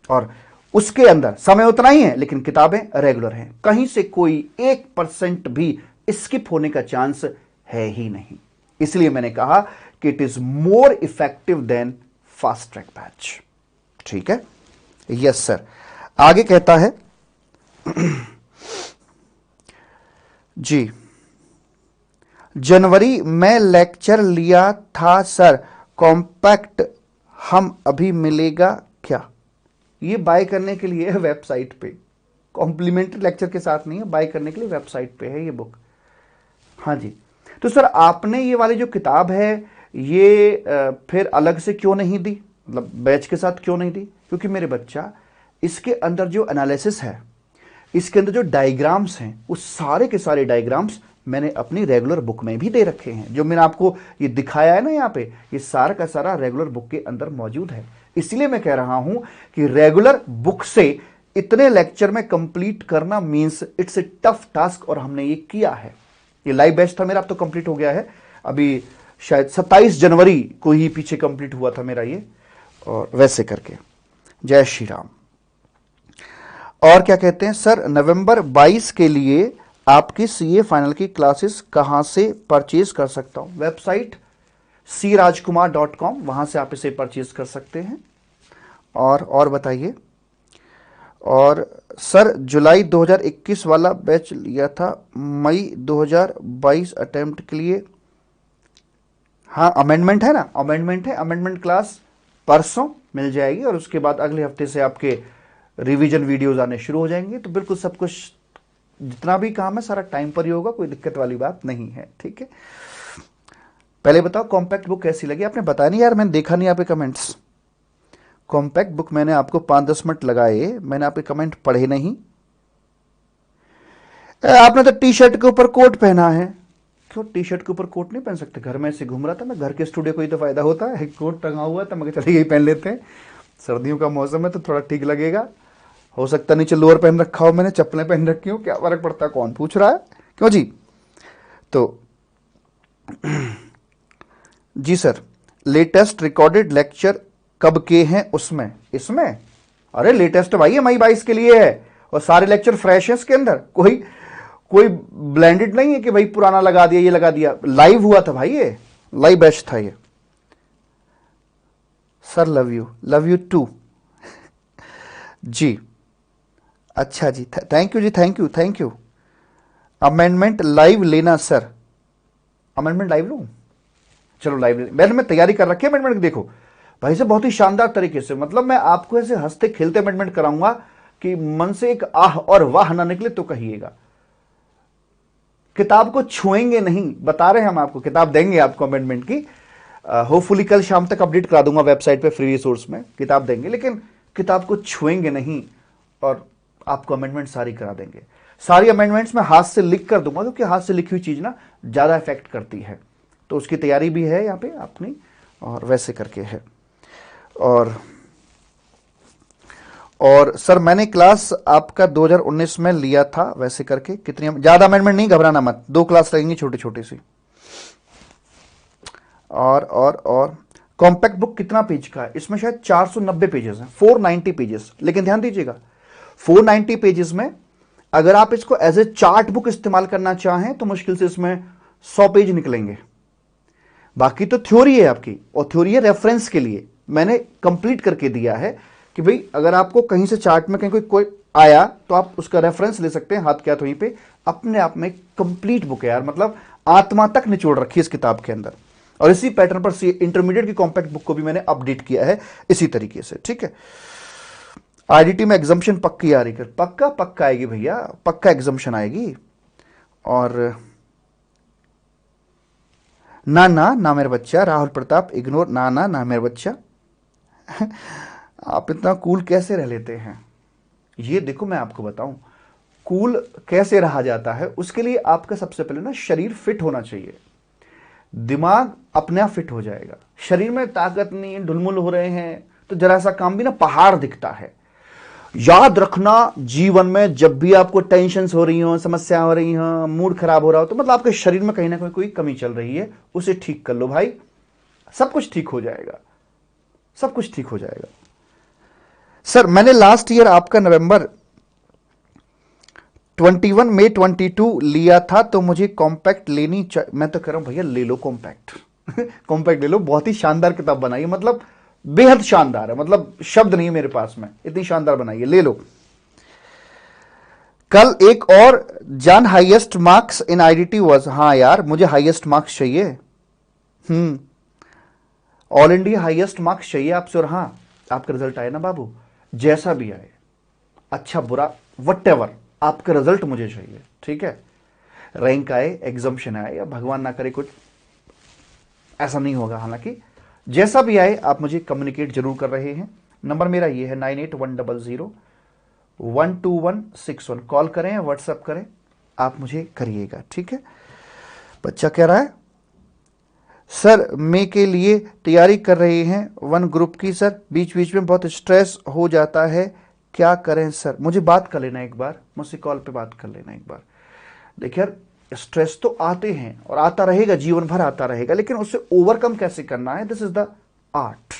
और उसके अंदर समय उतना ही है लेकिन किताबें रेगुलर हैं, कहीं से कोई 1% भी स्किप होने का चांस है ही नहीं। इसलिए मैंने कहा कि it is more effective than fast track batch. ठीक है, यस सर। आगे कहता है जी, जनवरी में लेक्चर लिया था सर, कॉम्पैक्ट हम अभी मिलेगा क्या? ये बाय करने के लिए है वेबसाइट पे, कॉम्प्लीमेंट्री लेक्चर के साथ नहीं है, बाय करने के लिए वेबसाइट पे है ये बुक। हाँ जी, तो सर आपने ये वाली जो किताब है ये फिर अलग से क्यों नहीं दी, मतलब बैच के साथ क्यों नहीं दी? क्योंकि मेरे बच्चा इसके अंदर जो एनालिसिस है, इसके अंदर जो डायग्राम्स हैं, वो सारे के सारे डायग्राम्स मैंने अपनी रेगुलर बुक में भी दे रखे हैं। जो मैंने आपको ये दिखाया है ना यहाँ पे, ये सारा का सारा रेगुलर बुक के अंदर मौजूद है। इसलिए मैं कह रहा हूं कि रेगुलर बुक से इतने लेक्चर में कंप्लीट करना means it's a tough task, और हमने ये किया है। ये लाइव बैच था मेरा, अब तो कंप्लीट हो गया है, अभी शायद 27 जनवरी को ही पीछे कंप्लीट हुआ था मेरा ये, और वैसे करके। जय श्री राम। और क्या कहते हैं सर, नवंबर 22 के लिए आपकी सीए फाइनल की क्लासेस कहां से परचेज कर सकता हूं? वेबसाइट crajkumar.com, वहां से आप इसे परचेज कर सकते हैं। और बताइए। और सर जुलाई 2021 वाला बैच लिया था, मई 2022 अटेम्प्ट के लिए। हाँ अमेंडमेंट है ना, अमेंडमेंट है, अमेंडमेंट क्लास परसों मिल जाएगी और उसके बाद अगले हफ्ते से आपके रिवीजन वीडियोस आने शुरू हो जाएंगे। तो बिल्कुल सब कुछ जितना भी काम है सारा टाइम पर ही होगा, कोई दिक्कत वाली बात नहीं है। ठीक है, पहले बताओ कॉम्पैक्ट बुक कैसी लगी? आपने बताया नहीं यार, मैंने देखा नहीं आपके कमेंट्स। कॉम्पैक्ट बुक मैंने आपको 5-10 मिनट लगाए, मैंने आपके कमेंट पढ़े नहीं। आपने तो टी शर्ट के ऊपर कोट पहना है। क्यों टी शर्ट के ऊपर कोट नहीं पहन सकते? घर में ऐसे घूम रहा था मैं, घर के स्टूडियो को ही तो फायदा होता है, कोट टंगा हुआ था, मैं चलिए यही पहन लेते हैं, सर्दियों का मौसम है तो थोड़ा ठीक लगेगा। हो सकता नीचे लोअर पहन रखा हो मैंने, चप्पलें पहन रखी हो, क्या फर्क पड़ता है, कौन पूछ रहा है? क्यों जी? तो जी सर, लेटेस्ट रिकॉर्डेड लेक्चर कब के हैं उसमें? इसमें अरे लेटेस्ट भाई ये मई 22 के लिए है और सारे लेक्चर फ्रेश है इसके अंदर, कोई ब्लेंडेड नहीं है कि भाई पुराना लगा दिया ये लगा दिया। लाइव हुआ था भाई, ये लाइव बैच था ये। सर लव यू टू जी। अच्छा जी, थैंक यू जी, थैंक यू। अमेंडमेंट लाइव लेना सर, अमेंडमेंट लाइव लूं? चलो लाइब्रेरी मैंने मैं तैयारी कर रखी है अमेंडमेंट, देखो भाई से बहुत ही शानदार तरीके से, मतलब मैं आपको ऐसे हंसते खेलते अमेंडमेंट कराऊंगा कि मन से एक आह और वाह ना निकले तो कहिएगा। किताब को छुएंगे नहीं, बता रहे हैं हम आपको, किताब देंगे आपको अमेंडमेंट की, होपफुली कल शाम तक अपडेट करा दूंगा वेबसाइट पे फ्री रिसोर्स में, किताब देंगे लेकिन किताब को छुएंगे नहीं और आपको अमेंडमेंट सारी करा देंगे। सारी अमेंडमेंट्स मैं हाथ से लिख कर दूंगा क्योंकि हाथ से लिखी हुई चीज ना ज्यादा इफेक्ट करती है, तो उसकी तैयारी भी है यहाँ पे अपनी और वैसे करके है। और सर मैंने क्लास आपका 2019 में लिया था वैसे करके, कितनी ज्यादा अमेंडमेंट नहीं, घबराना मत, 2 क्लास लगेंगी छोटी छोटी सी। और कॉम्पैक्ट बुक कितना पेज का है? इसमें शायद 490 पेजेस हैं, 490 पेजेस, लेकिन ध्यान दीजिएगा 490 पेजेस में अगर आप इसको एज ए चार्ट बुक इस्तेमाल करना चाहें तो मुश्किल से इसमें 100 पेज निकलेंगे। बाकी तो थ्योरी है आपकी, और थ्योरी है रेफरेंस के लिए, मैंने कंप्लीट करके दिया है कि भाई अगर आपको कहीं से चार्ट में कहीं कोई आया तो आप उसका रेफरेंस ले सकते हैं, हाथ क्या तो वहीं पे अपने आप में कंप्लीट बुक है यार, मतलब आत्मा तक निचोड़ रखी है इस किताब के अंदर। और इसी पैटर्न पर इंटरमीडिएट की कॉम्पैक्ट बुक को भी मैंने अपडेट किया है इसी तरीके से, ठीक है। आईडीटी में एग्जाम्पशन पक्की आ रही, पक्का पक्का आएगी भैया, पक्का एग्जाम्पशन आएगी। और ना ना ना मेरा बच्चा, राहुल प्रताप इग्नोर, ना ना ना मेरा बच्चा आप इतना कूल कैसे रह लेते हैं? ये देखो मैं आपको बताऊं कूल कैसे रहा जाता है, उसके लिए आपका सबसे पहले ना शरीर फिट होना चाहिए, दिमाग अपने आप फिट हो जाएगा। शरीर में ताकत नहीं, ढुलमुल हो रहे हैं तो जरा सा काम भी ना पहाड़ दिखता है। याद रखना जीवन में जब भी आपको टेंशन हो रही हो, समस्या हो रही हो, मूड खराब हो रहा हो, तो मतलब आपके शरीर में कहीं ना कहीं कोई कमी चल रही है, उसे ठीक कर लो भाई, सब कुछ ठीक हो जाएगा, सब कुछ ठीक हो जाएगा। सर मैंने लास्ट ईयर आपका नवंबर 21 मई 22 लिया था तो मुझे कॉम्पैक्ट लेनी मैं तो कह रहा हूं भैया ले लो कॉम्पैक्ट कॉम्पैक्ट ले लो, बहुत ही शानदार किताब बनाई है, मतलब बेहद शानदार है, मतलब शब्द नहीं है मेरे पास में, इतनी शानदार बनाई है, ले लो। कल एक और जान highest marks in IDT was, हाँ यार मुझे हाईएस्ट मार्क्स चाहिए, ऑल इंडिया हाईएस्ट मार्क्स चाहिए आपसे। और हाँ आपका रिजल्ट आए ना बाबू, जैसा भी आए, अच्छा बुरा व्हाटएवर, आपका रिजल्ट मुझे चाहिए, ठीक है। रैंक आए, एग्जाम्शन आए, या भगवान ना करे कुछ ऐसा नहीं होगा, हालांकि जैसा भी आए आप मुझे कम्युनिकेट जरूर कर रहे हैं। नंबर मेरा ये है 9810012161, कॉल करें, व्हाट्सएप करें, आप मुझे करिएगा, ठीक है। बच्चा कह रहा है सर मे के लिए तैयारी कर रहे हैं 1 ग्रुप की, सर बीच बीच में बहुत स्ट्रेस हो जाता है, क्या करें सर? मुझे बात कर लेना एक बार, मुझसे कॉल पे बात कर लेना एक बार। देखिए यार स्ट्रेस तो आते हैं और आता रहेगा, जीवन भर आता रहेगा, लेकिन उससे ओवरकम कैसे करना है, this is the art.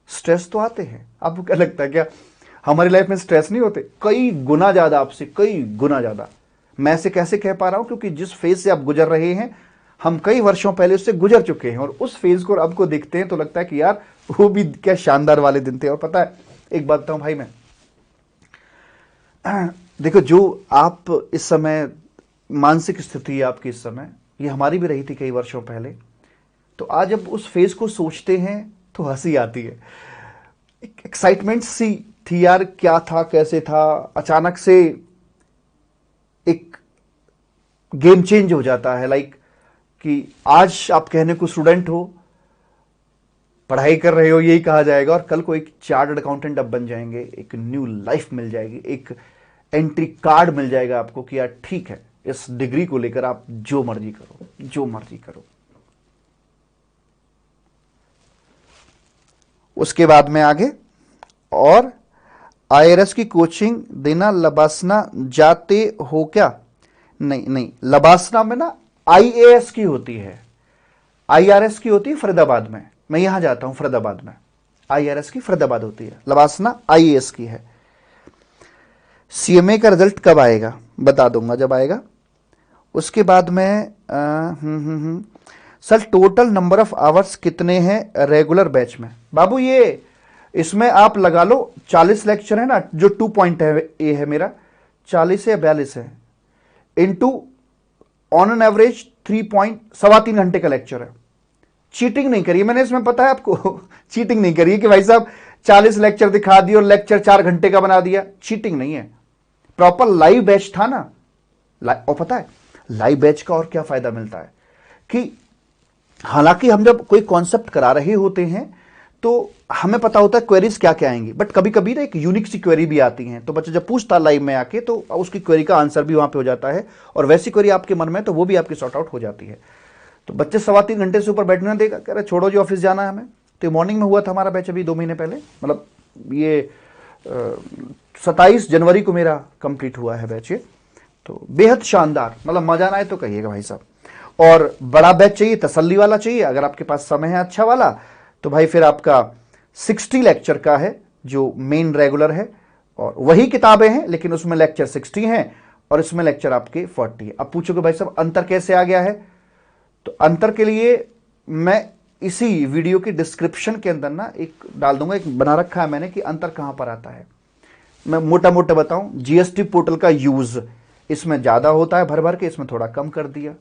Stress तो आते हैं, आपको क्या लगता है क्या हमारी लाइफ में स्ट्रेस नहीं होते? कई गुना ज्यादा, आपसे कई गुना ज्यादा। मैं इसे कैसे कह पा रहा हूं? क्योंकि जिस फेज से आप गुजर रहे हैं हम कई वर्षों पहले उससे गुजर चुके हैं, और उस फेज को अब को देखते हैं तो लगता है कि यार वो भी क्या शानदार वाले दिन थे। और पता है एक बात बताऊं भाई, मैं देखो जो आप इस समय मानसिक स्थिति है आपकी इस समय, ये हमारी भी रही थी कई वर्षों पहले, तो आज जब उस फेज को सोचते हैं तो हंसी आती है। एक एक्साइटमेंट सी थी यार, क्या था कैसे था, अचानक से एक गेम चेंज हो जाता है। लाइक कि आज आप कहने को स्टूडेंट हो, पढ़ाई कर रहे हो, यही कहा जाएगा, और कल को एक चार्टर्ड अकाउंटेंट आप बन जाएंगे, एक न्यू लाइफ मिल जाएगी, एक एंट्री कार्ड मिल जाएगा आपको कि यार ठीक है इस डिग्री को लेकर आप जो मर्जी करो, जो मर्जी करो। उसके बाद में आगे, और आईआरएस की कोचिंग देना लबासना जाते हो क्या? नहीं नहीं, लबासना में ना आईएएस की होती है, आईआरएस की होती है फरीदाबाद में, मैं यहां जाता हूं फरीदाबाद में, आईआरएस की फरीदाबाद होती है, लबासना आईएएस की है। सीएमए का रिजल्ट कब आएगा? बता दूंगा जब आएगा। उसके बाद में sir total number of hours कितने हैं रेगुलर बैच में? बाबू ये इसमें आप लगा लो 40 लेक्चर है ना, जो 2 पॉइंट है ये है मेरा, 40 या 42 है, इनटू ऑन एन एवरेज सवा 3 घंटे का लेक्चर है। चीटिंग नहीं करिए, मैंने इसमें पता है आपको चीटिंग नहीं करिए कि भाई साहब 40 लेक्चर दिखा दिए और लेक्चर 4 घंटे का बना दिया। चीटिंग नहीं है, प्रॉपर लाइव बैच था ना। और पता है लाइव बैच का और क्या फायदा मिलता है कि हालांकि हम जब कोई कॉन्सेप्ट करा रहे होते हैं तो हमें पता होता है क्वेरीज क्या क्या आएंगी, बट कभी कभी ना एक यूनिक सी क्वेरी भी आती है, तो बच्चा जब पूछता लाइव में आके तो उसकी क्वेरी का आंसर भी वहां पे हो जाता है, और वैसी क्वेरी आपके मन में तो वो भी आपकी सॉर्ट आउट हो जाती है। तो बच्चे सवा 3 घंटे से ऊपर बैठना देगा, कह रहे छोड़ो जी ऑफिस जाना है हमें। तो मॉर्निंग में हुआ था हमारा बैच अभी 2 महीने पहले, मतलब ये 27 जनवरी को मेरा कंप्लीट हुआ है बैच। तो बेहद शानदार, मतलब मजा ना आए तो कहिएगा भाई साहब। और बड़ा बैच चाहिए, तसल्ली वाला चाहिए, अगर आपके पास समय है अच्छा वाला, तो भाई फिर आपका 60 लेक्चर का है जो मेन रेगुलर है, और वही किताबें हैं लेकिन उसमें लेक्चर 60 हैं और इसमें लेक्चर आपके 40 है। अब पूछोगे भाई साहब अंतर कैसे आ गया है, तो अंतर के लिए मैं इसी वीडियो की डिस्क्रिप्शन के अंदर ना एक डाल दूंगा, एक बना रखा है मैंने कि अंतर कहां पर आता है। मैं मोटा मोटा बताऊं, जीएसटी पोर्टल का यूज इसमें ज्यादा होता है भर भर के, इसमें थोड़ा कम कर दिया।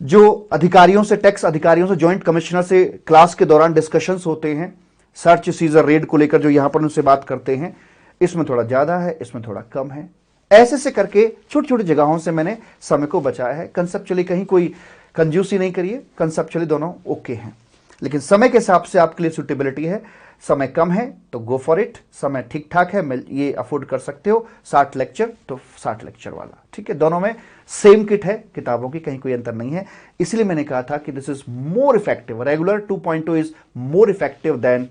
जो अधिकारियों से, टैक्स अधिकारियों से, जॉइंट कमिश्नर से क्लास के दौरान डिस्कशंस होते हैं सर्च सीजर रेड को लेकर, जो यहां पर उनसे बात करते हैं, इसमें थोड़ा ज्यादा है, इसमें थोड़ा कम है। ऐसे से करके छोटी छोटी जगहों से मैंने समय को बचाया है। कंसेप्चुअली कहीं कोई कंजूसी नहीं करिए, कंसेप्चुअली दोनों ओके हैं, लेकिन समय के हिसाब से आपके लिए सुटेबिलिटी है। समय कम है तो गो फॉर इट, समय ठीक ठाक है, ये अफोर्ड कर सकते हो, 60 लेक्चर तो 60 लेक्चर वाला, ठीक है। दोनों में सेम किट है किताबों की, कहीं कोई अंतर नहीं है। इसलिए मैंने कहा था कि this is more effective, regular 2.2 is more effective than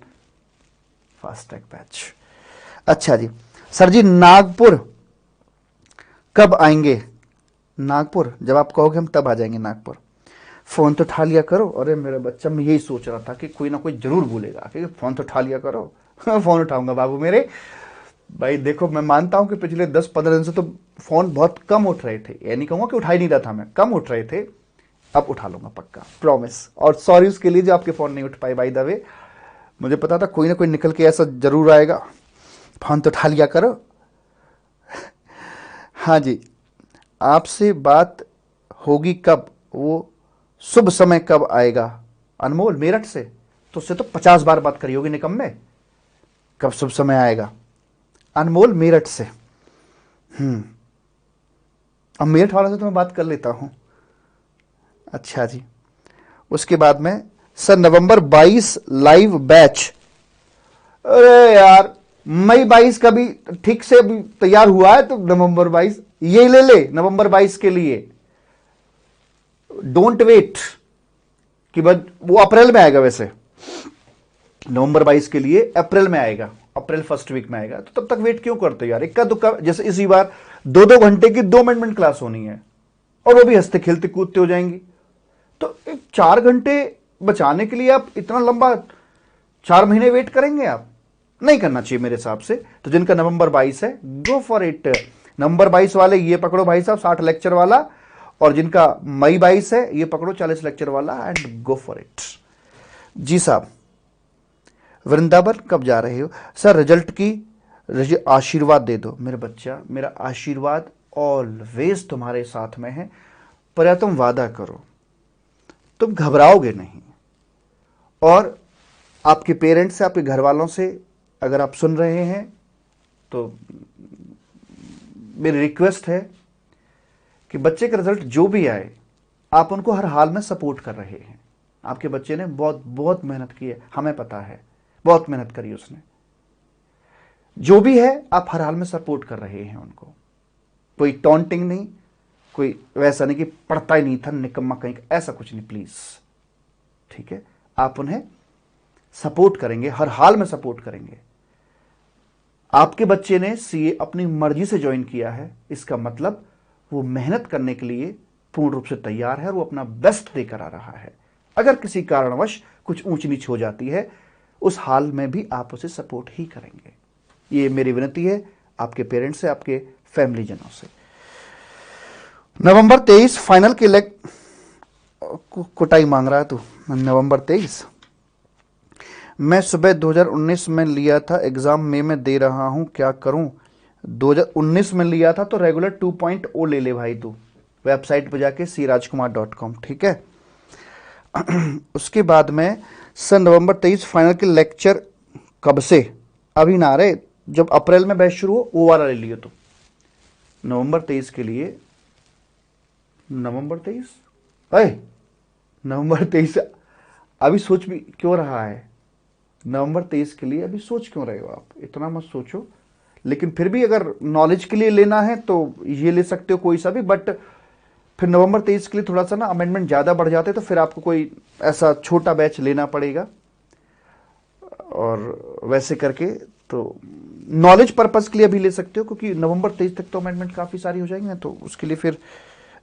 fast track batch. अच्छा जी, सर जी नागपुर कब आएंगे? नागपुर जब आप कहोगे हम तब आ जाएंगे नागपुर। फोन तो उठा लिया करो। अरे मेरा बच्चा, मैं यही सोच रहा था कि कोई ना कोई जरूर बोलेगा कि फोन तो उठा लिया करो। फोन उठाऊंगा बाबू मेरे। भाई देखो, मैं मानता हूं कि पिछले 10-15 दिन से तो फोन बहुत कम उठ रहे थे, ये नहीं कहूंगा कि उठा ही नहीं रहा था मैं, कम उठ रहे थे। अब उठा लूंगा पक्का, प्रॉमिस। और सॉरी उसके लिए जो आपके फोन नहीं उठ पाए, बाय द वे मुझे पता था कोई ना कोई निकल के ऐसा जरूर आएगा, फोन तो उठा लिया करो। हाँ जी, आपसे बात होगी कब, वो शुभ समय कब आएगा? अनमोल मेरठ से, तो उससे तो 50 बार बात करी होगी निकम्मे, कब शुभ समय आएगा? अनमोल मेरठ से। अब मेरठ वाला से तो मैं बात कर लेता हूं। अच्छा जी, उसके बाद में सर नवंबर 22 लाइव बैच। अरे यार, मई 22 का भी ठीक से भी तैयार हुआ है तो नवंबर 22 ये ले ले। नवंबर 22 के लिए डोंट वेट कि बस वो अप्रैल में आएगा, वैसे नवंबर 22 के लिए अप्रैल में आएगा, अप्रैल फर्स्ट वीक में आएगा, तो तब तक वेट क्यों करते यार? इक्का दुक्का, जैसे इसी बार 2-2 घंटे की 2 मिनट क्लास होनी है और वो भी हंसते खेलते कूदते हो जाएंगी, तो 4 घंटे बचाने के लिए आप इतना लंबा 4 महीने वेट करेंगे? आप नहीं करना चाहिए मेरे हिसाब से। तो जिनका नवंबर 22 है, गो फॉर इट। नवंबर 22 वाले ये पकड़ो भाई साहब 60 लेक्चर वाला, और जिनका मई 22 है ये पकड़ो 40 लेक्चर वाला, एंड गो फॉर इट। जी साहब, वृंदावन कब जा रहे हो? सर रिजल्ट की आशीर्वाद दे दो। मेरे बच्चा, मेरा आशीर्वाद ऑलवेज तुम्हारे साथ में है, पर तुम वादा करो तुम घबराओगे नहीं। और आपके पेरेंट्स से, आपके घर वालों से अगर आप सुन रहे हैं तो मेरी रिक्वेस्ट है कि बच्चे का रिजल्ट जो भी आए, आप उनको हर हाल में सपोर्ट कर रहे हैं। आपके बच्चे ने बहुत बहुत मेहनत की है, हमें पता है, बहुत मेहनत करी उसने। जो भी है आप हर हाल में सपोर्ट कर रहे हैं उनको, कोई टॉन्टिंग नहीं, कोई वैसा नहीं कि पढ़ता ही नहीं था निकम्मा कहीं, ऐसा कुछ नहीं, प्लीज, ठीक है। आप उन्हें सपोर्ट करेंगे, हर हाल में सपोर्ट करेंगे। आपके बच्चे ने सीए अपनी मर्जी से ज्वाइन किया है, इसका मतलब वो मेहनत करने के लिए पूर्ण रूप से तैयार है और वो अपना बेस्ट देकर आ रहा है। अगर किसी कारणवश कुछ ऊंच नीच हो जाती है, उस हाल में भी आप उसे सपोर्ट ही करेंगे। ये मेरी विनती है आपके पेरेंट्स से, आपके फैमिली जनों से। नवंबर 23 फाइनल के कुटाई मांग रहा है तू। नवंबर 23 मैं सुबह 2019 में लिया था एग्जाम, में दे रहा हूं, क्या करूं? 2019 में लिया था तो रेगुलर 2.0 ले ले भाई तू, वेबसाइट पर जाके crajkumar.com, ठीक है। उसके बाद में सर नवंबर 23 फाइनल के लेक्चर कब से? अभी ना रहे, जब अप्रैल में बैच शुरू हो वो वाला ले लियो। तो नवंबर 23 के लिए, नवंबर 23 नवंबर 23 अभी सोच भी क्यों रहा है? नवंबर 23 के लिए अभी सोच क्यों रहे हो आप? इतना मत सोचो। लेकिन फिर भी अगर नॉलेज के लिए लेना है तो ये ले सकते हो कोई सा भी, बट फिर नवंबर 23 के लिए थोड़ा सा ना अमेंडमेंट ज़्यादा बढ़ जाते, तो फिर आपको कोई ऐसा छोटा बैच लेना पड़ेगा। और वैसे करके तो नॉलेज पर्पस के लिए भी ले सकते हो, क्योंकि नवंबर 23 तक तो अमेंडमेंट काफ़ी सारी हो जाएंगे, तो उसके लिए फिर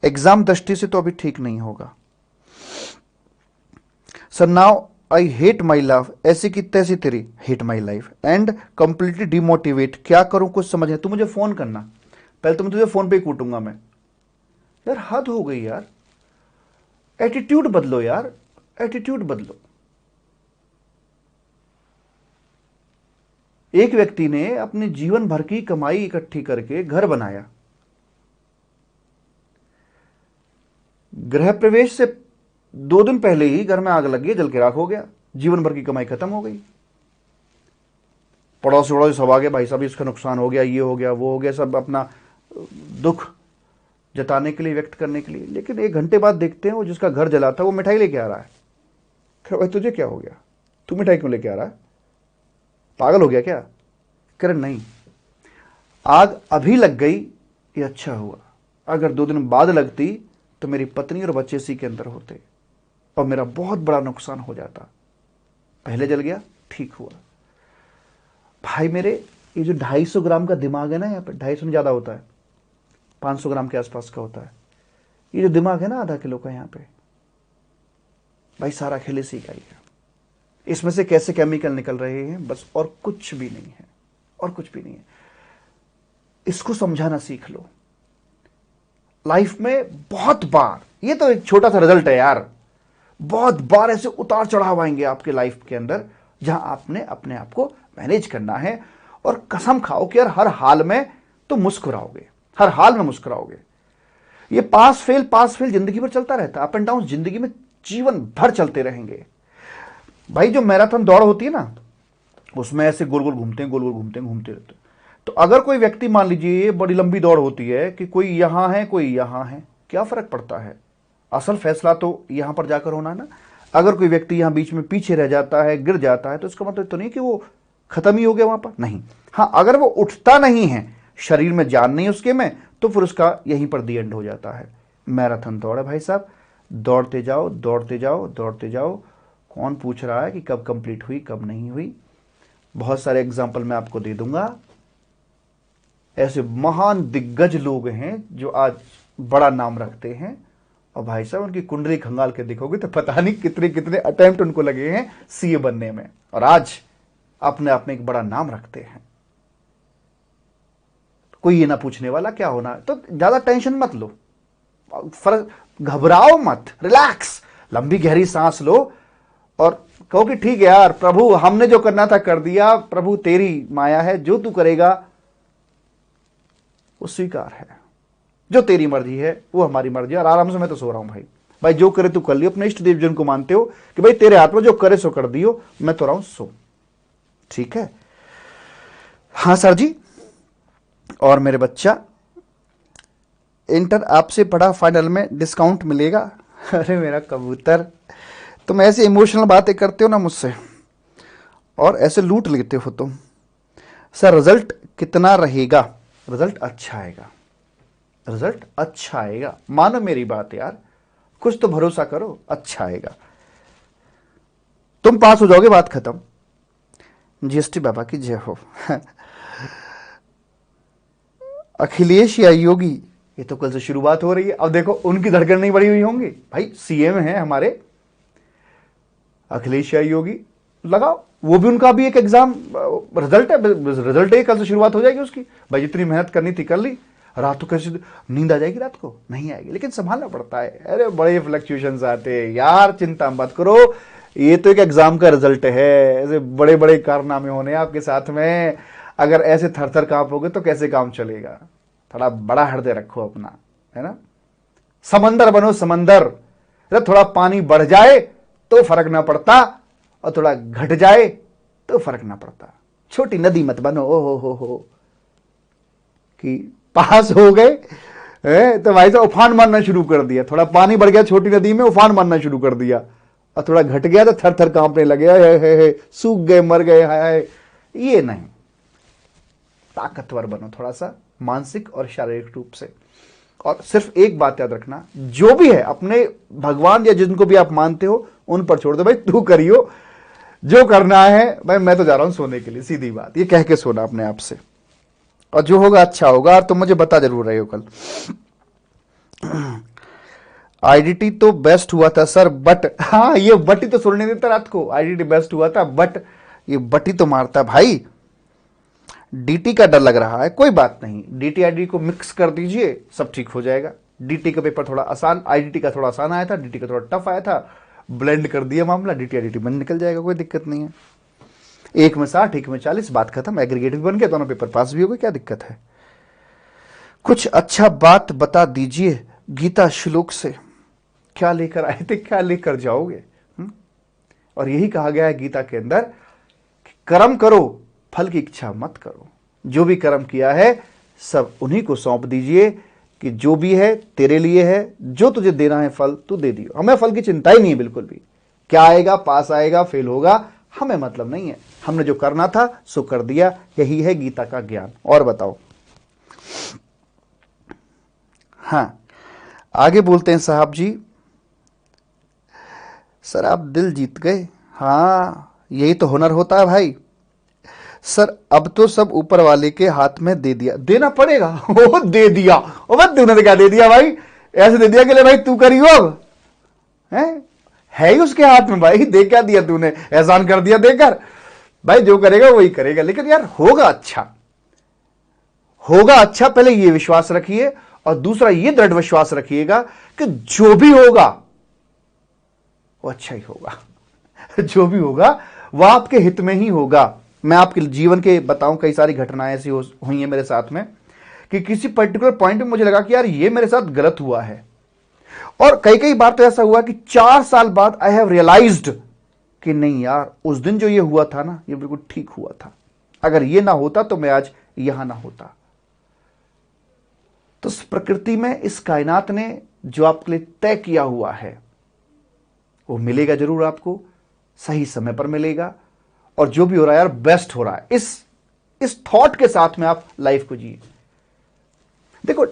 एग्जाम दृष्टि से तो अभी ठीक नहीं होगा। Sir now I hate my life, ऐसी की तैसी तेरी hate my life and completely demotivate, क्या करूं कुछ समझ नहीं। तू मुझे फोन करना, पहले तो मैं तुझे फोन पे ही कूटूंगा मैं। यार हद हो गई यार, एटीट्यूड बदलो यार, एटीट्यूड बदलो। एक व्यक्ति ने अपने जीवन भर की कमाई इकट्ठी करके घर बनाया, गृह प्रवेश से 2 दिन पहले ही घर में आग लग गई, जल के राख हो गया, जीवन भर की कमाई खत्म हो गई। पड़ोसी वड़ोसी सब आ गए, भाई साहब इसका नुकसान हो गया, ये हो गया, वो हो गया, सब अपना दुख जताने के लिए, व्यक्त करने के लिए। लेकिन 1 घंटे बाद देखते हैं वो जिसका घर जला था वो मिठाई लेके आ रहा है। भाई तुझे क्या हो गया, तू मिठाई क्यों लेके आ रहा है, पागल हो गया क्या? कह नहीं, आग अभी लग गई ये अच्छा हुआ, अगर 2 दिन बाद लगती तो मेरी पत्नी और बच्चे इसी के अंदर होते और मेरा बहुत बड़ा नुकसान हो जाता। पहले जल गया, ठीक हुआ। भाई मेरे, ये जो 250 ग्राम का दिमाग है ना, यहाँ पे 250 में ज़्यादा होता है, 500 ग्राम के आसपास का होता है। ये जो दिमाग है ना आधा किलो का यहाँ पे, भाई सारा खेल इसी का ही है। इसमें से कैसे केमिकल निकल रहे हैं बस, और कुछ भी नहीं है, और कुछ भी नहीं है। इसको समझाना सीख लो। लाइफ में बहुत बार, ये तो एक छोटा सा रिजल्ट है यार, बहुत बार ऐसे उतार चढ़ाव आएंगे आपके लाइफ के अंदर जहां आपने अपने आप को मैनेज करना है। और कसम खाओ कि यार हर हाल में तो मुस्कुराओगे, हर हाल में मुस्कुराओगे। ये पास फेल जिंदगी भर चलता रहता है, अप एंड डाउन जिंदगी में जीवन भर चलते रहेंगे। भाई जो मैराथन दौड़ होती है ना, उसमें ऐसे गोल गोल घूमते हैं, गोल गोल घूमते रहते हैं। तो अगर कोई व्यक्ति, मान लीजिए बड़ी लंबी दौड़ होती है कि कोई यहां है कोई यहां है, क्या फर्क पड़ता है? असल फैसला तो यहां पर जाकर होना है ना। अगर कोई व्यक्ति यहां बीच में पीछे रह जाता है, गिर जाता है, तो इसका मतलब तो नहीं कि वो खत्म ही हो गया वहां पर, नहीं। हाँ, अगर वो उठता नहीं है, शरीर में जान नहीं उसके में, तो फिर उसका यहीं पर दी एंड हो जाता है। मैराथन दौड़ है भाई साहब, दौड़ते जाओ दौड़ते जाओ दौड़ते जाओ। कौन पूछ रहा है कि कब कंप्लीट हुई कब नहीं हुई? बहुत सारे एग्जाम्पल मैं आपको दे दूंगा। ऐसे महान दिग्गज लोग हैं जो आज बड़ा नाम रखते हैं, और भाई साहब उनकी कुंडली खंगाल के देखोगे तो पता नहीं कितने कितने अटेम्प्ट उनको लगे हैं सीए बनने में, और आज अपने आप में एक बड़ा नाम रखते हैं। कोई ये ना पूछने वाला क्या होना है, तो ज्यादा टेंशन मत लो, फर्क, घबराओ मत, रिलैक्स, लंबी गहरी सांस लो और कहो कि ठीक है यार प्रभु, हमने जो करना था कर दिया, प्रभु तेरी माया है, जो तू करेगा वो स्वीकार है, जो तेरी मर्जी है वो हमारी मर्जी है। और आराम से मैं तो सो रहा हूं भाई। भाई जो करे तू कर लियो, अपने इष्ट देव जन को मानते हो कि भाई तेरे हाथ में जो करे सो कर दियो, मैं तो रहा हूं सो, ठीक है। हाँ सर जी, और मेरे बच्चा इंटर आपसे पढ़ा, फाइनल में डिस्काउंट मिलेगा। अरे मेरा कबूतर, तुम ऐसे इमोशनल बातें करते हो ना मुझसे, और ऐसे लूट लेते हो तुम। सर रिजल्ट कितना रहेगा? रिजल्ट अच्छा आएगा, रिजल्ट अच्छा आएगा, मानो मेरी बात यार, कुछ तो भरोसा करो, अच्छा आएगा, तुम पास हो जाओगे, बात खत्म। जीएसटी बाबा की जय हो। अखिलेश या योगी, ये तो कल से शुरुआत हो रही है। अब देखो उनकी धड़कन नहीं बढ़ी हुई होंगी, भाई सीएम है हमारे अखिलेश या योगी, लगाओ, वो भी उनका भी एक एग्जाम रिजल्ट है, रिजल्ट है, कल से शुरुआत हो जाएगी उसकी। भाई जितनी मेहनत करनी थी कर ली, रात को कैसे नींद आ जाएगी? रात को नहीं आएगी, लेकिन संभालना पड़ता है। अरे बड़े फ्लक्चुएशंस आते हैं यार, चिंता मत करो, ये तो एक एग्जाम का रिजल्ट है। ऐसे बड़े बड़े कारनामे होने आपके साथ में, अगर ऐसे थर थर कांपोगे तो कैसे काम चलेगा? थोड़ा बड़ा हृदय रखो अपना, है ना। समंदर बनो समंदर। अरे थोड़ा पानी बढ़ जाए तो फर्क ना पड़ता, और थोड़ा घट जाए तो फर्क ना पड़ता। छोटी नदी मत बनो। ओ हो कि पास हो गए तो भाई साहब उफान मारना शुरू कर दिया। थोड़ा पानी बढ़ गया छोटी नदी में, उफान मारना शुरू कर दिया, और थोड़ा घट गया तो थर थर कांपने लगे, है सूख गए, मर गए, है। ये नहीं, ताकतवर बनो थोड़ा सा मानसिक और शारीरिक रूप से। और सिर्फ एक बात याद रखना, जो भी है अपने भगवान या जिनको भी आप मानते हो उन पर छोड़ दो। भाई तू करियो जो करना है, भाई मैं तो जा रहा हूं सोने के लिए, सीधी बात। ये कह के सोना अपने आप से, और जो होगा अच्छा होगा। और तुम मुझे बता जरूर रहे हो कल। आईडीटी तो बेस्ट हुआ था सर, बट हाँ ये बटी तो सुनने देता रात को। आईडीटी बेस्ट हुआ था, बट ये बटी तो मारता भाई। डीटी का डर लग रहा है, कोई बात नहीं, डीटी आईडीटी को मिक्स कर दीजिए, सब ठीक हो जाएगा। डीटी का पेपर थोड़ा आसान, आईडीटी का थोड़ा आसान आया था, डीटी का थोड़ा टफ आया था, ब्लेंड कर दिया मामला, डीटी आईडीटी बन निकल जाएगा, कोई दिक्कत नहीं है। एक में 60, एक में 40, बात खत्म। एग्रीगेट भी बन गया, दोनों पेपर पास भी हो गए, क्या दिक्कत है। कुछ अच्छा बात बता दीजिए गीता श्लोक से, क्या लेकर आए थे, क्या लेकर जाओगे। और यही कहा गया है गीता के अंदर कि कर्म करो, फल की इच्छा मत करो। जो भी कर्म किया है सब उन्हीं को सौंप दीजिए कि जो भी है तेरे लिए है, जो तुझे देना है फल तू दे दियो। हमें फल की चिंता ही नहीं है बिल्कुल भी, क्या आएगा, पास आएगा, फेल होगा, हमें मतलब नहीं है। हमने जो करना था सो कर दिया, यही है गीता का ज्ञान। और बताओ। हाँ आगे बोलते हैं साहब जी। सर आप दिल जीत गए। हाँ यही तो हुनर होता है भाई। सर अब तो सब ऊपर वाले के हाथ में दे दिया, देना पड़ेगा। ओ दे दिया, ओ बस तूने क्या दे दिया भाई, ऐसे दे दिया कि ले भाई तू करियो अब, है ही उसके हाथ में भाई। दे क्या दिया तूने, एहसान कर दिया देकर। भाई जो करेगा वही करेगा, लेकिन यार होगा अच्छा, होगा अच्छा। पहले ये विश्वास रखिए, और दूसरा ये दृढ़ विश्वास रखिएगा कि जो भी होगा वो अच्छा ही होगा। जो भी होगा वो आपके हित में ही होगा। मैं आपके जीवन के बताऊं, कई सारी घटनाएं ऐसी हुई हैं मेरे साथ में कि किसी पर्टिकुलर पॉइंट में मुझे लगा कि यार ये मेरे साथ गलत हुआ है। और कई कई बार तो ऐसा हुआ कि 4 साल बाद आई हैव रियलाइज्ड कि नहीं यार उस दिन जो ये हुआ था ना, ये बिल्कुल ठीक हुआ था। अगर ये ना होता तो मैं आज यहां ना होता। तो इस प्रकृति में, इस कायनात ने जो आपके लिए तय किया हुआ है वो मिलेगा जरूर आपको, सही समय पर मिलेगा। और जो भी हो रहा है यार बेस्ट हो रहा है, इस थॉट के साथ में आप लाइफ को जिए। देखो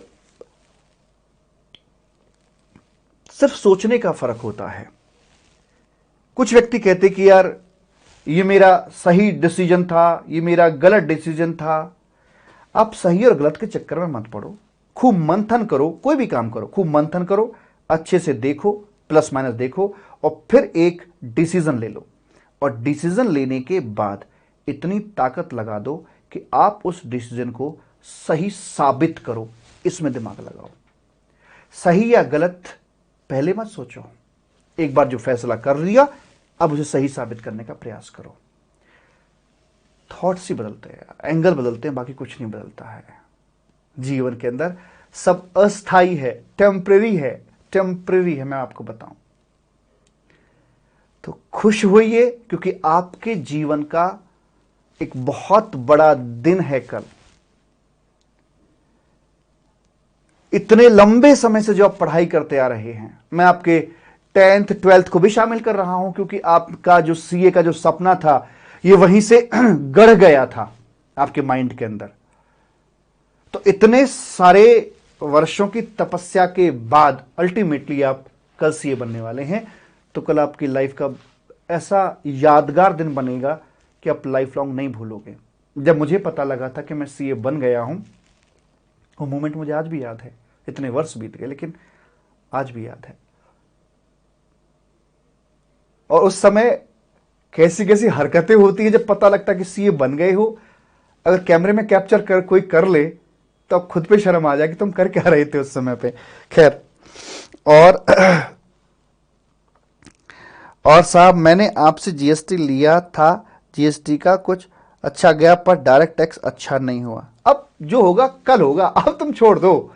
सिर्फ सोचने का फर्क होता है। कुछ व्यक्ति कहते कि यार ये मेरा सही डिसीजन था, ये मेरा गलत डिसीजन था। आप सही और गलत के चक्कर में मत पड़ो, खूब मंथन करो। कोई भी काम करो खूब मंथन करो, अच्छे से देखो, प्लस माइनस देखो, और फिर एक डिसीजन ले लो। और डिसीजन लेने के बाद इतनी ताकत लगा दो कि आप उस डिसीजन को सही साबित करो। इसमें दिमाग लगाओ। सही या गलत पहले मत सोचो, एक बार जो फैसला कर लिया अब उसे सही साबित करने का प्रयास करो। थॉट्स ही बदलते हैं, एंगल बदलते हैं, बाकी कुछ नहीं बदलता है। जीवन के अंदर सब अस्थाई है, टेम्परेरी है, टेम्परेरी है, मैं आपको बताऊं। तो खुश होइए क्योंकि आपके जीवन का एक बहुत बड़ा दिन है कल। इतने लंबे समय से जो आप पढ़ाई करते आ रहे हैं, मैं आपके 10th 12th को भी शामिल कर रहा हूं, क्योंकि आपका जो सीए का जो सपना था ये वहीं से गढ़ गया था आपके माइंड के अंदर। तो इतने सारे वर्षों की तपस्या के बाद अल्टीमेटली आप कल सीए बनने वाले हैं। तो कल आपकी लाइफ का ऐसा यादगार दिन बनेगा कि आप लाइफ लॉन्ग नहीं भूलोगे। जब मुझे पता लगा था कि मैं सीए बन गया हूं, वो मोमेंट मुझे आज भी याद है। इतने वर्ष बीत गए लेकिन आज भी याद है। और उस समय कैसी कैसी हरकतें होती हैं जब पता लगता कि सीए बन गए हो। अगर कैमरे में कैप्चर कर कोई कर ले तो अब खुद पे शर्म आ जाए कि तुम कर क्या रहे थे उस समय पे। खैर, और साहब मैंने आपसे जीएसटी लिया था, जीएसटी का कुछ अच्छा गया पर डायरेक्ट टैक्स अच्छा नहीं हुआ। अब जो होगा कल होगा, अब तुम छोड़ दो।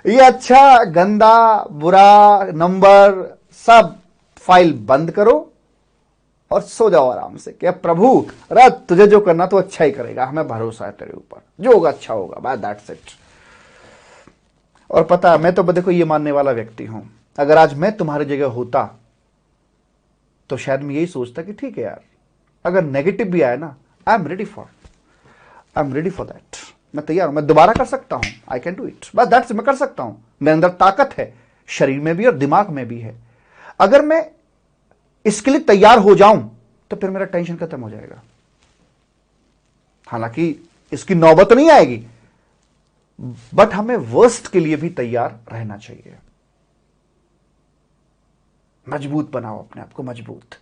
ये अच्छा गंदा बुरा नंबर सब फाइल बंद करो और सो जाओ आराम से कि प्रभु रत तुझे जो करना तो अच्छा ही करेगा, हमें भरोसा है तेरे ऊपर, जो होगा अच्छा होगा, बस दैट्स इट। और पता है मैं तो देखो ये मानने वाला व्यक्ति हूं, अगर आज मैं तुम्हारी जगह होता तो शायद मैं यही सोचता कि ठीक है यार, अगर नेगेटिव भी आए ना, I am ready for that, मैं तैयार हूं, मैं दोबारा कर सकता हूं, आई कैन डू इट, बस दैट्स, मैं कर सकता हूं, मेरे अंदर ताकत है, शरीर में भी और दिमाग में भी है। अगर मैं इसके लिए तैयार हो जाऊं तो फिर मेरा टेंशन खत्म हो जाएगा। हालांकि इसकी नौबत नहीं आएगी, बट हमें वर्स्ट के लिए भी तैयार रहना चाहिए। मजबूत बनाओ अपने आप को, मजबूत,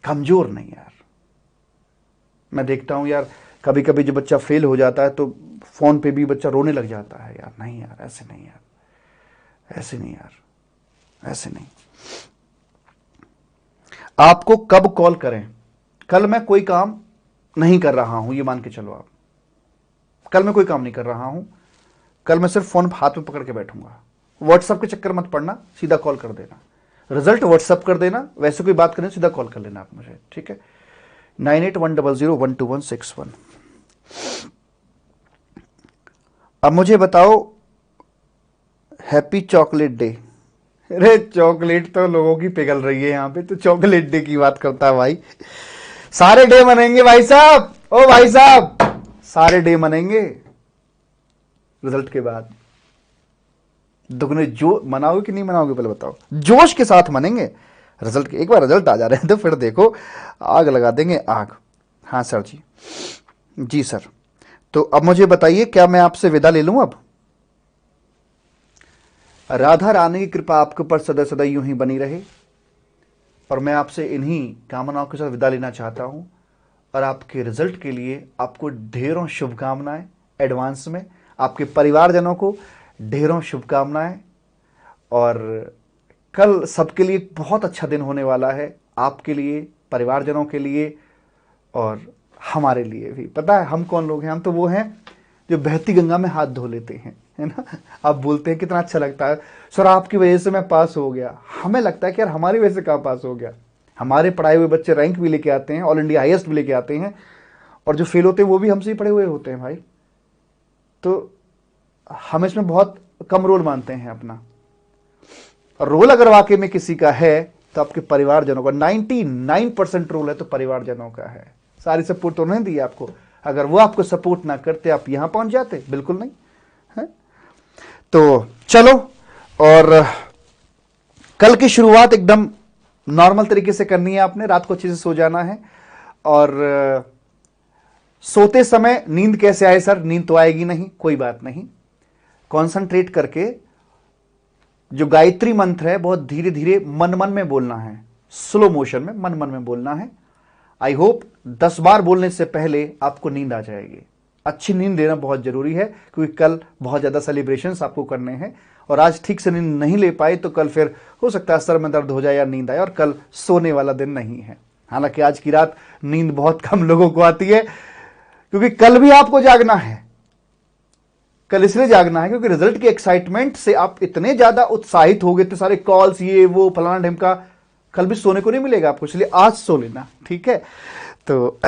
कमजोर नहीं यार। मैं देखता हूं यार, कभी कभी जब बच्चा फेल हो जाता है तो फोन पे भी बच्चा रोने लग जाता है, यार नहीं यार, ऐसे नहीं यार, ऐसे नहीं यार, ऐसे नहीं। आपको कब कॉल करें? कल मैं कोई काम नहीं कर रहा हूं, ये मान के चलो आप, कल मैं कोई काम नहीं कर रहा हूं, कल मैं सिर्फ फोन हाथ में पकड़ के बैठूंगा। व्हाट्सएप के चक्कर मत पड़ना, सीधा कॉल कर देना, रिजल्ट व्हाट्सएप कर देना, वैसे कोई बात करें सीधा कॉल कर लेना आप मुझे, ठीक है? 9810012161। अब मुझे बताओ, हैप्पी चॉकलेट डे। अरे चॉकलेट तो लोगों की पिघल रही है यहां पे, तो चॉकलेट डे की बात करता है भाई। सारे डे मनेंगे भाई साहब, ओ भाई साहब, सारे डे मनेंगे रिजल्ट के बाद। दुगने जो मनाओगे कि नहीं मनाओगे पहले बताओ? जोश के साथ मनेंगे रिजल्ट के। एक बार रिजल्ट आ जा रहे हैं तो फिर देखो आग लगा देंगे, आग। हाँ सर जी, जी सर। तो अब मुझे बताइए, क्या मैं आपसे विदा ले लूं अब? राधा रानी की कृपा आपके ऊपर सदा सदा यूं ही बनी रहे, और मैं आपसे इन्हीं कामनाओं के साथ विदा लेना चाहता हूं। और आपके रिजल्ट के लिए आपको ढेरों शुभकामनाएं एडवांस में, आपके परिवारजनों को ढेरों शुभकामनाएं। और कल सबके लिए बहुत अच्छा दिन होने वाला है, आपके लिए, परिवारजनों के लिए और हमारे लिए भी। पता है हम कौन लोग हैं? हम तो वो हैं जो बहती गंगा में हाथ धो लेते हैं, है ना? आप बोलते हैं कितना अच्छा लगता है सर, आपकी वजह से मैं पास हो गया। हमें लगता है कि यार हमारी वजह से कहाँ पास हो गया? हमारे पढ़ाए हुए बच्चे रैंक भी लेके आते हैं, ऑल इंडिया हाईएस्ट भी लेके आते हैं, और जो फेल होते हैं वो भी हमसे ही पढ़े हुए होते हैं भाई। तो हम इसमें बहुत कम रोल मानते हैं अपना। रोल अगर वाकई में किसी का है तो आपके परिवारजनों का 99% रोल है, तो परिवारजनों का है। सारी सपोर्ट तो नहीं दी आपको, अगर वो आपको सपोर्ट ना करते आप यहां पहुंच जाते? बिल्कुल नहीं है। तो चलो, और कल की शुरुआत एकदम नॉर्मल तरीके से करनी है आपने, रात को अच्छे से सो जाना है। और सोते समय नींद कैसे आए सर? नींद तो आएगी नहीं, कोई बात नहीं, कॉन्सेंट्रेट करके जो गायत्री मंत्र है बहुत धीरे धीरे मन मन में बोलना है, स्लो मोशन में मन मन में बोलना है। आई होप 10 बार बोलने से पहले आपको नींद आ जाएगी। अच्छी नींद लेना बहुत जरूरी है, क्योंकि कल बहुत ज्यादा सेलिब्रेशंस आपको करने हैं, और आज ठीक से नींद नहीं ले पाए तो कल फिर हो सकता है सर में दर्द हो जाए या नींद आए, और कल सोने वाला दिन नहीं है। हालांकि आज की रात नींद बहुत कम लोगों को आती है, क्योंकि कल भी आपको जागना है। कल इसलिए जागना है क्योंकि रिजल्ट के एक्साइटमेंट से आप इतने ज्यादा उत्साहित हो गए, इतने सारे कॉल्स, ये वो फलाना ढिमका, कल भी सोने को नहीं मिलेगा आपको, इसलिए आज सो लेना, ठीक है? तो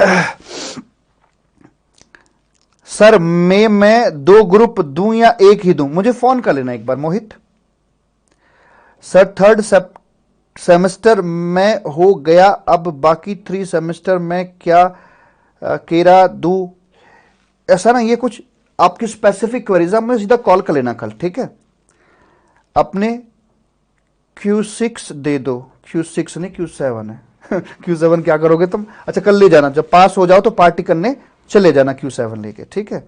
सर मैं 2 ग्रुप दूं या एक ही दूं? मुझे फोन कर लेना एक बार मोहित। सर 3rd सेमेस्टर में हो गया, अब बाकी 3 सेमेस्टर में क्या केरा दूं? ऐसा ना, ये कुछ आपकी स्पेसिफिक क्वेरीज, आप मुझे सीधा कॉल कर लेना कल, ठीक है? अपने Q6 दे दो। Q6 नहीं, Q7 है। Q7 क्या करोगे तुम? अच्छा कल ले जाना, जब पास हो जाओ तो पार्टी करने चले जाना Q7 लेके, ठीक है?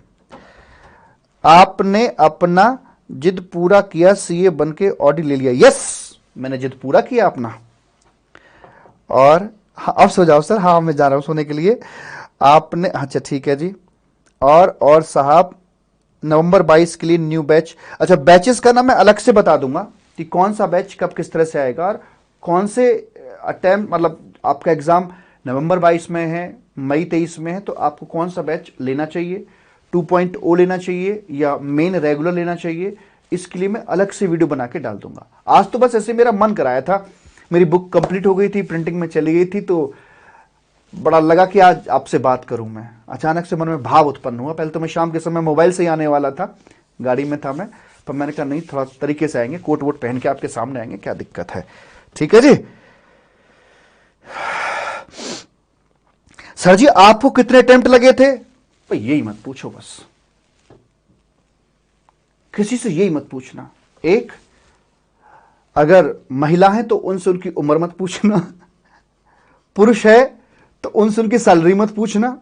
आपने अपना जिद पूरा किया, सीए बन के ऑडी ले लिया। यस, मैंने जिद पूरा किया अपना। और हाँ, अब सो जाओ सर। हाँ मैं जा रहा हूं सोने के लिए। आपने, अच्छा ठीक है जी। और साहब नवंबर 22 के लिए न्यू बैच। अच्छा बैचेस का ना मैं अलग से बता दूंगा कि कौन सा बैच कब किस तरह से आएगा, और कौन से अटेम्प्ट, मतलब आपका एग्जाम नवंबर 22 में है, मई 23 में है, तो आपको कौन सा बैच लेना चाहिए, 2.0 लेना चाहिए या मेन रेगुलर लेना चाहिए, इसके लिए मैं अलग से वीडियो बना के डाल दूंगा। आज तो बस ऐसे मेरा मन कराया था, मेरी बुक कंप्लीट हो गई थी, प्रिंटिंग में चली गई थी, तो बड़ा लगा कि आज आपसे बात करूं। मैं अचानक से मन में भाव उत्पन्न हुआ। पहले तो मैं शाम के समय मोबाइल से ही आने वाला था, गाड़ी में था मैं, पर मैंने कहा नहीं, थोड़ा तरीके से आएंगे, कोट वोट पहन के आपके सामने आएंगे, क्या दिक्कत है। ठीक है जी। सर जी आपको कितने अटेम्प्ट लगे थे? भाई यही मत पूछो, बस किसी से यही मत पूछना। एक, अगर महिला है तो उनसे उनकी उम्र मत पूछना, पुरुष है तो उनसे उनकी सैलरी मत पूछना,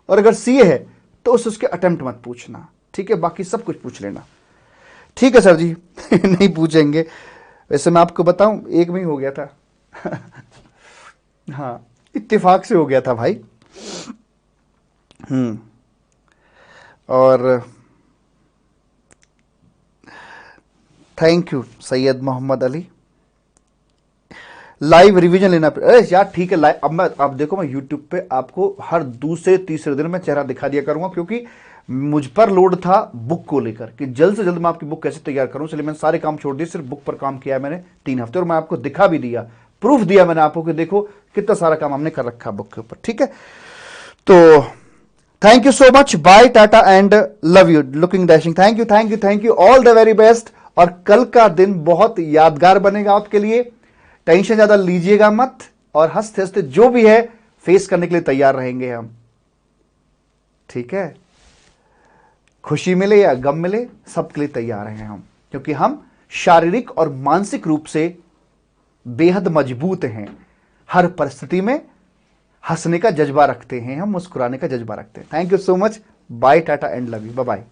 और अगर सीए है तो उसके अटेम्प्ट मत पूछना। ठीक है, बाकी सब कुछ पूछ लेना। ठीक है सर जी। नहीं पूछेंगे। वैसे मैं आपको बताऊं, एक में ही हो गया था। हाँ, इत्तेफाक से हो गया था भाई। और thank you Syed Mohammad Ali. Live revision लेना। अरे यार ठीक है, लाइव अब देखो, मैं यूट्यूब पे आपको हर दूसरे तीसरे दिन मैं चेहरा दिखा दिया करूंगा, क्योंकि मुझ पर लोड था बुक को लेकर कि जल्द से जल्द मैं आपकी बुक कैसे तैयार करूं। इसलिए मैंने सारे काम छोड़ दिए, सिर्फ बुक पर काम किया है मैंने 3 हफ्ते, और मैं आपको दिखा भी दिया, प्रूफ दिया मैंने आपको कि देखो कितना सारा काम हमने कर रखा बुक के ऊपर। ठीक है, तो thank you so much, bye, tata and love you, looking dashing. Thank you thank you thank you, all the very best. और कल का दिन बहुत यादगार बनेगा आपके लिए, टेंशन ज्यादा लीजिएगा मत, और हंसते हंसते जो भी है फेस करने के लिए तैयार रहेंगे हम। ठीक है, खुशी मिले या गम मिले, सबके लिए तैयार हैं हम, क्योंकि हम शारीरिक और मानसिक रूप से बेहद मजबूत हैं। हर परिस्थिति में हंसने का जज्बा रखते हैं हम, मुस्कुराने का जज्बा रखते हैं। Thank you so much, bye, tata and love you, bye bye.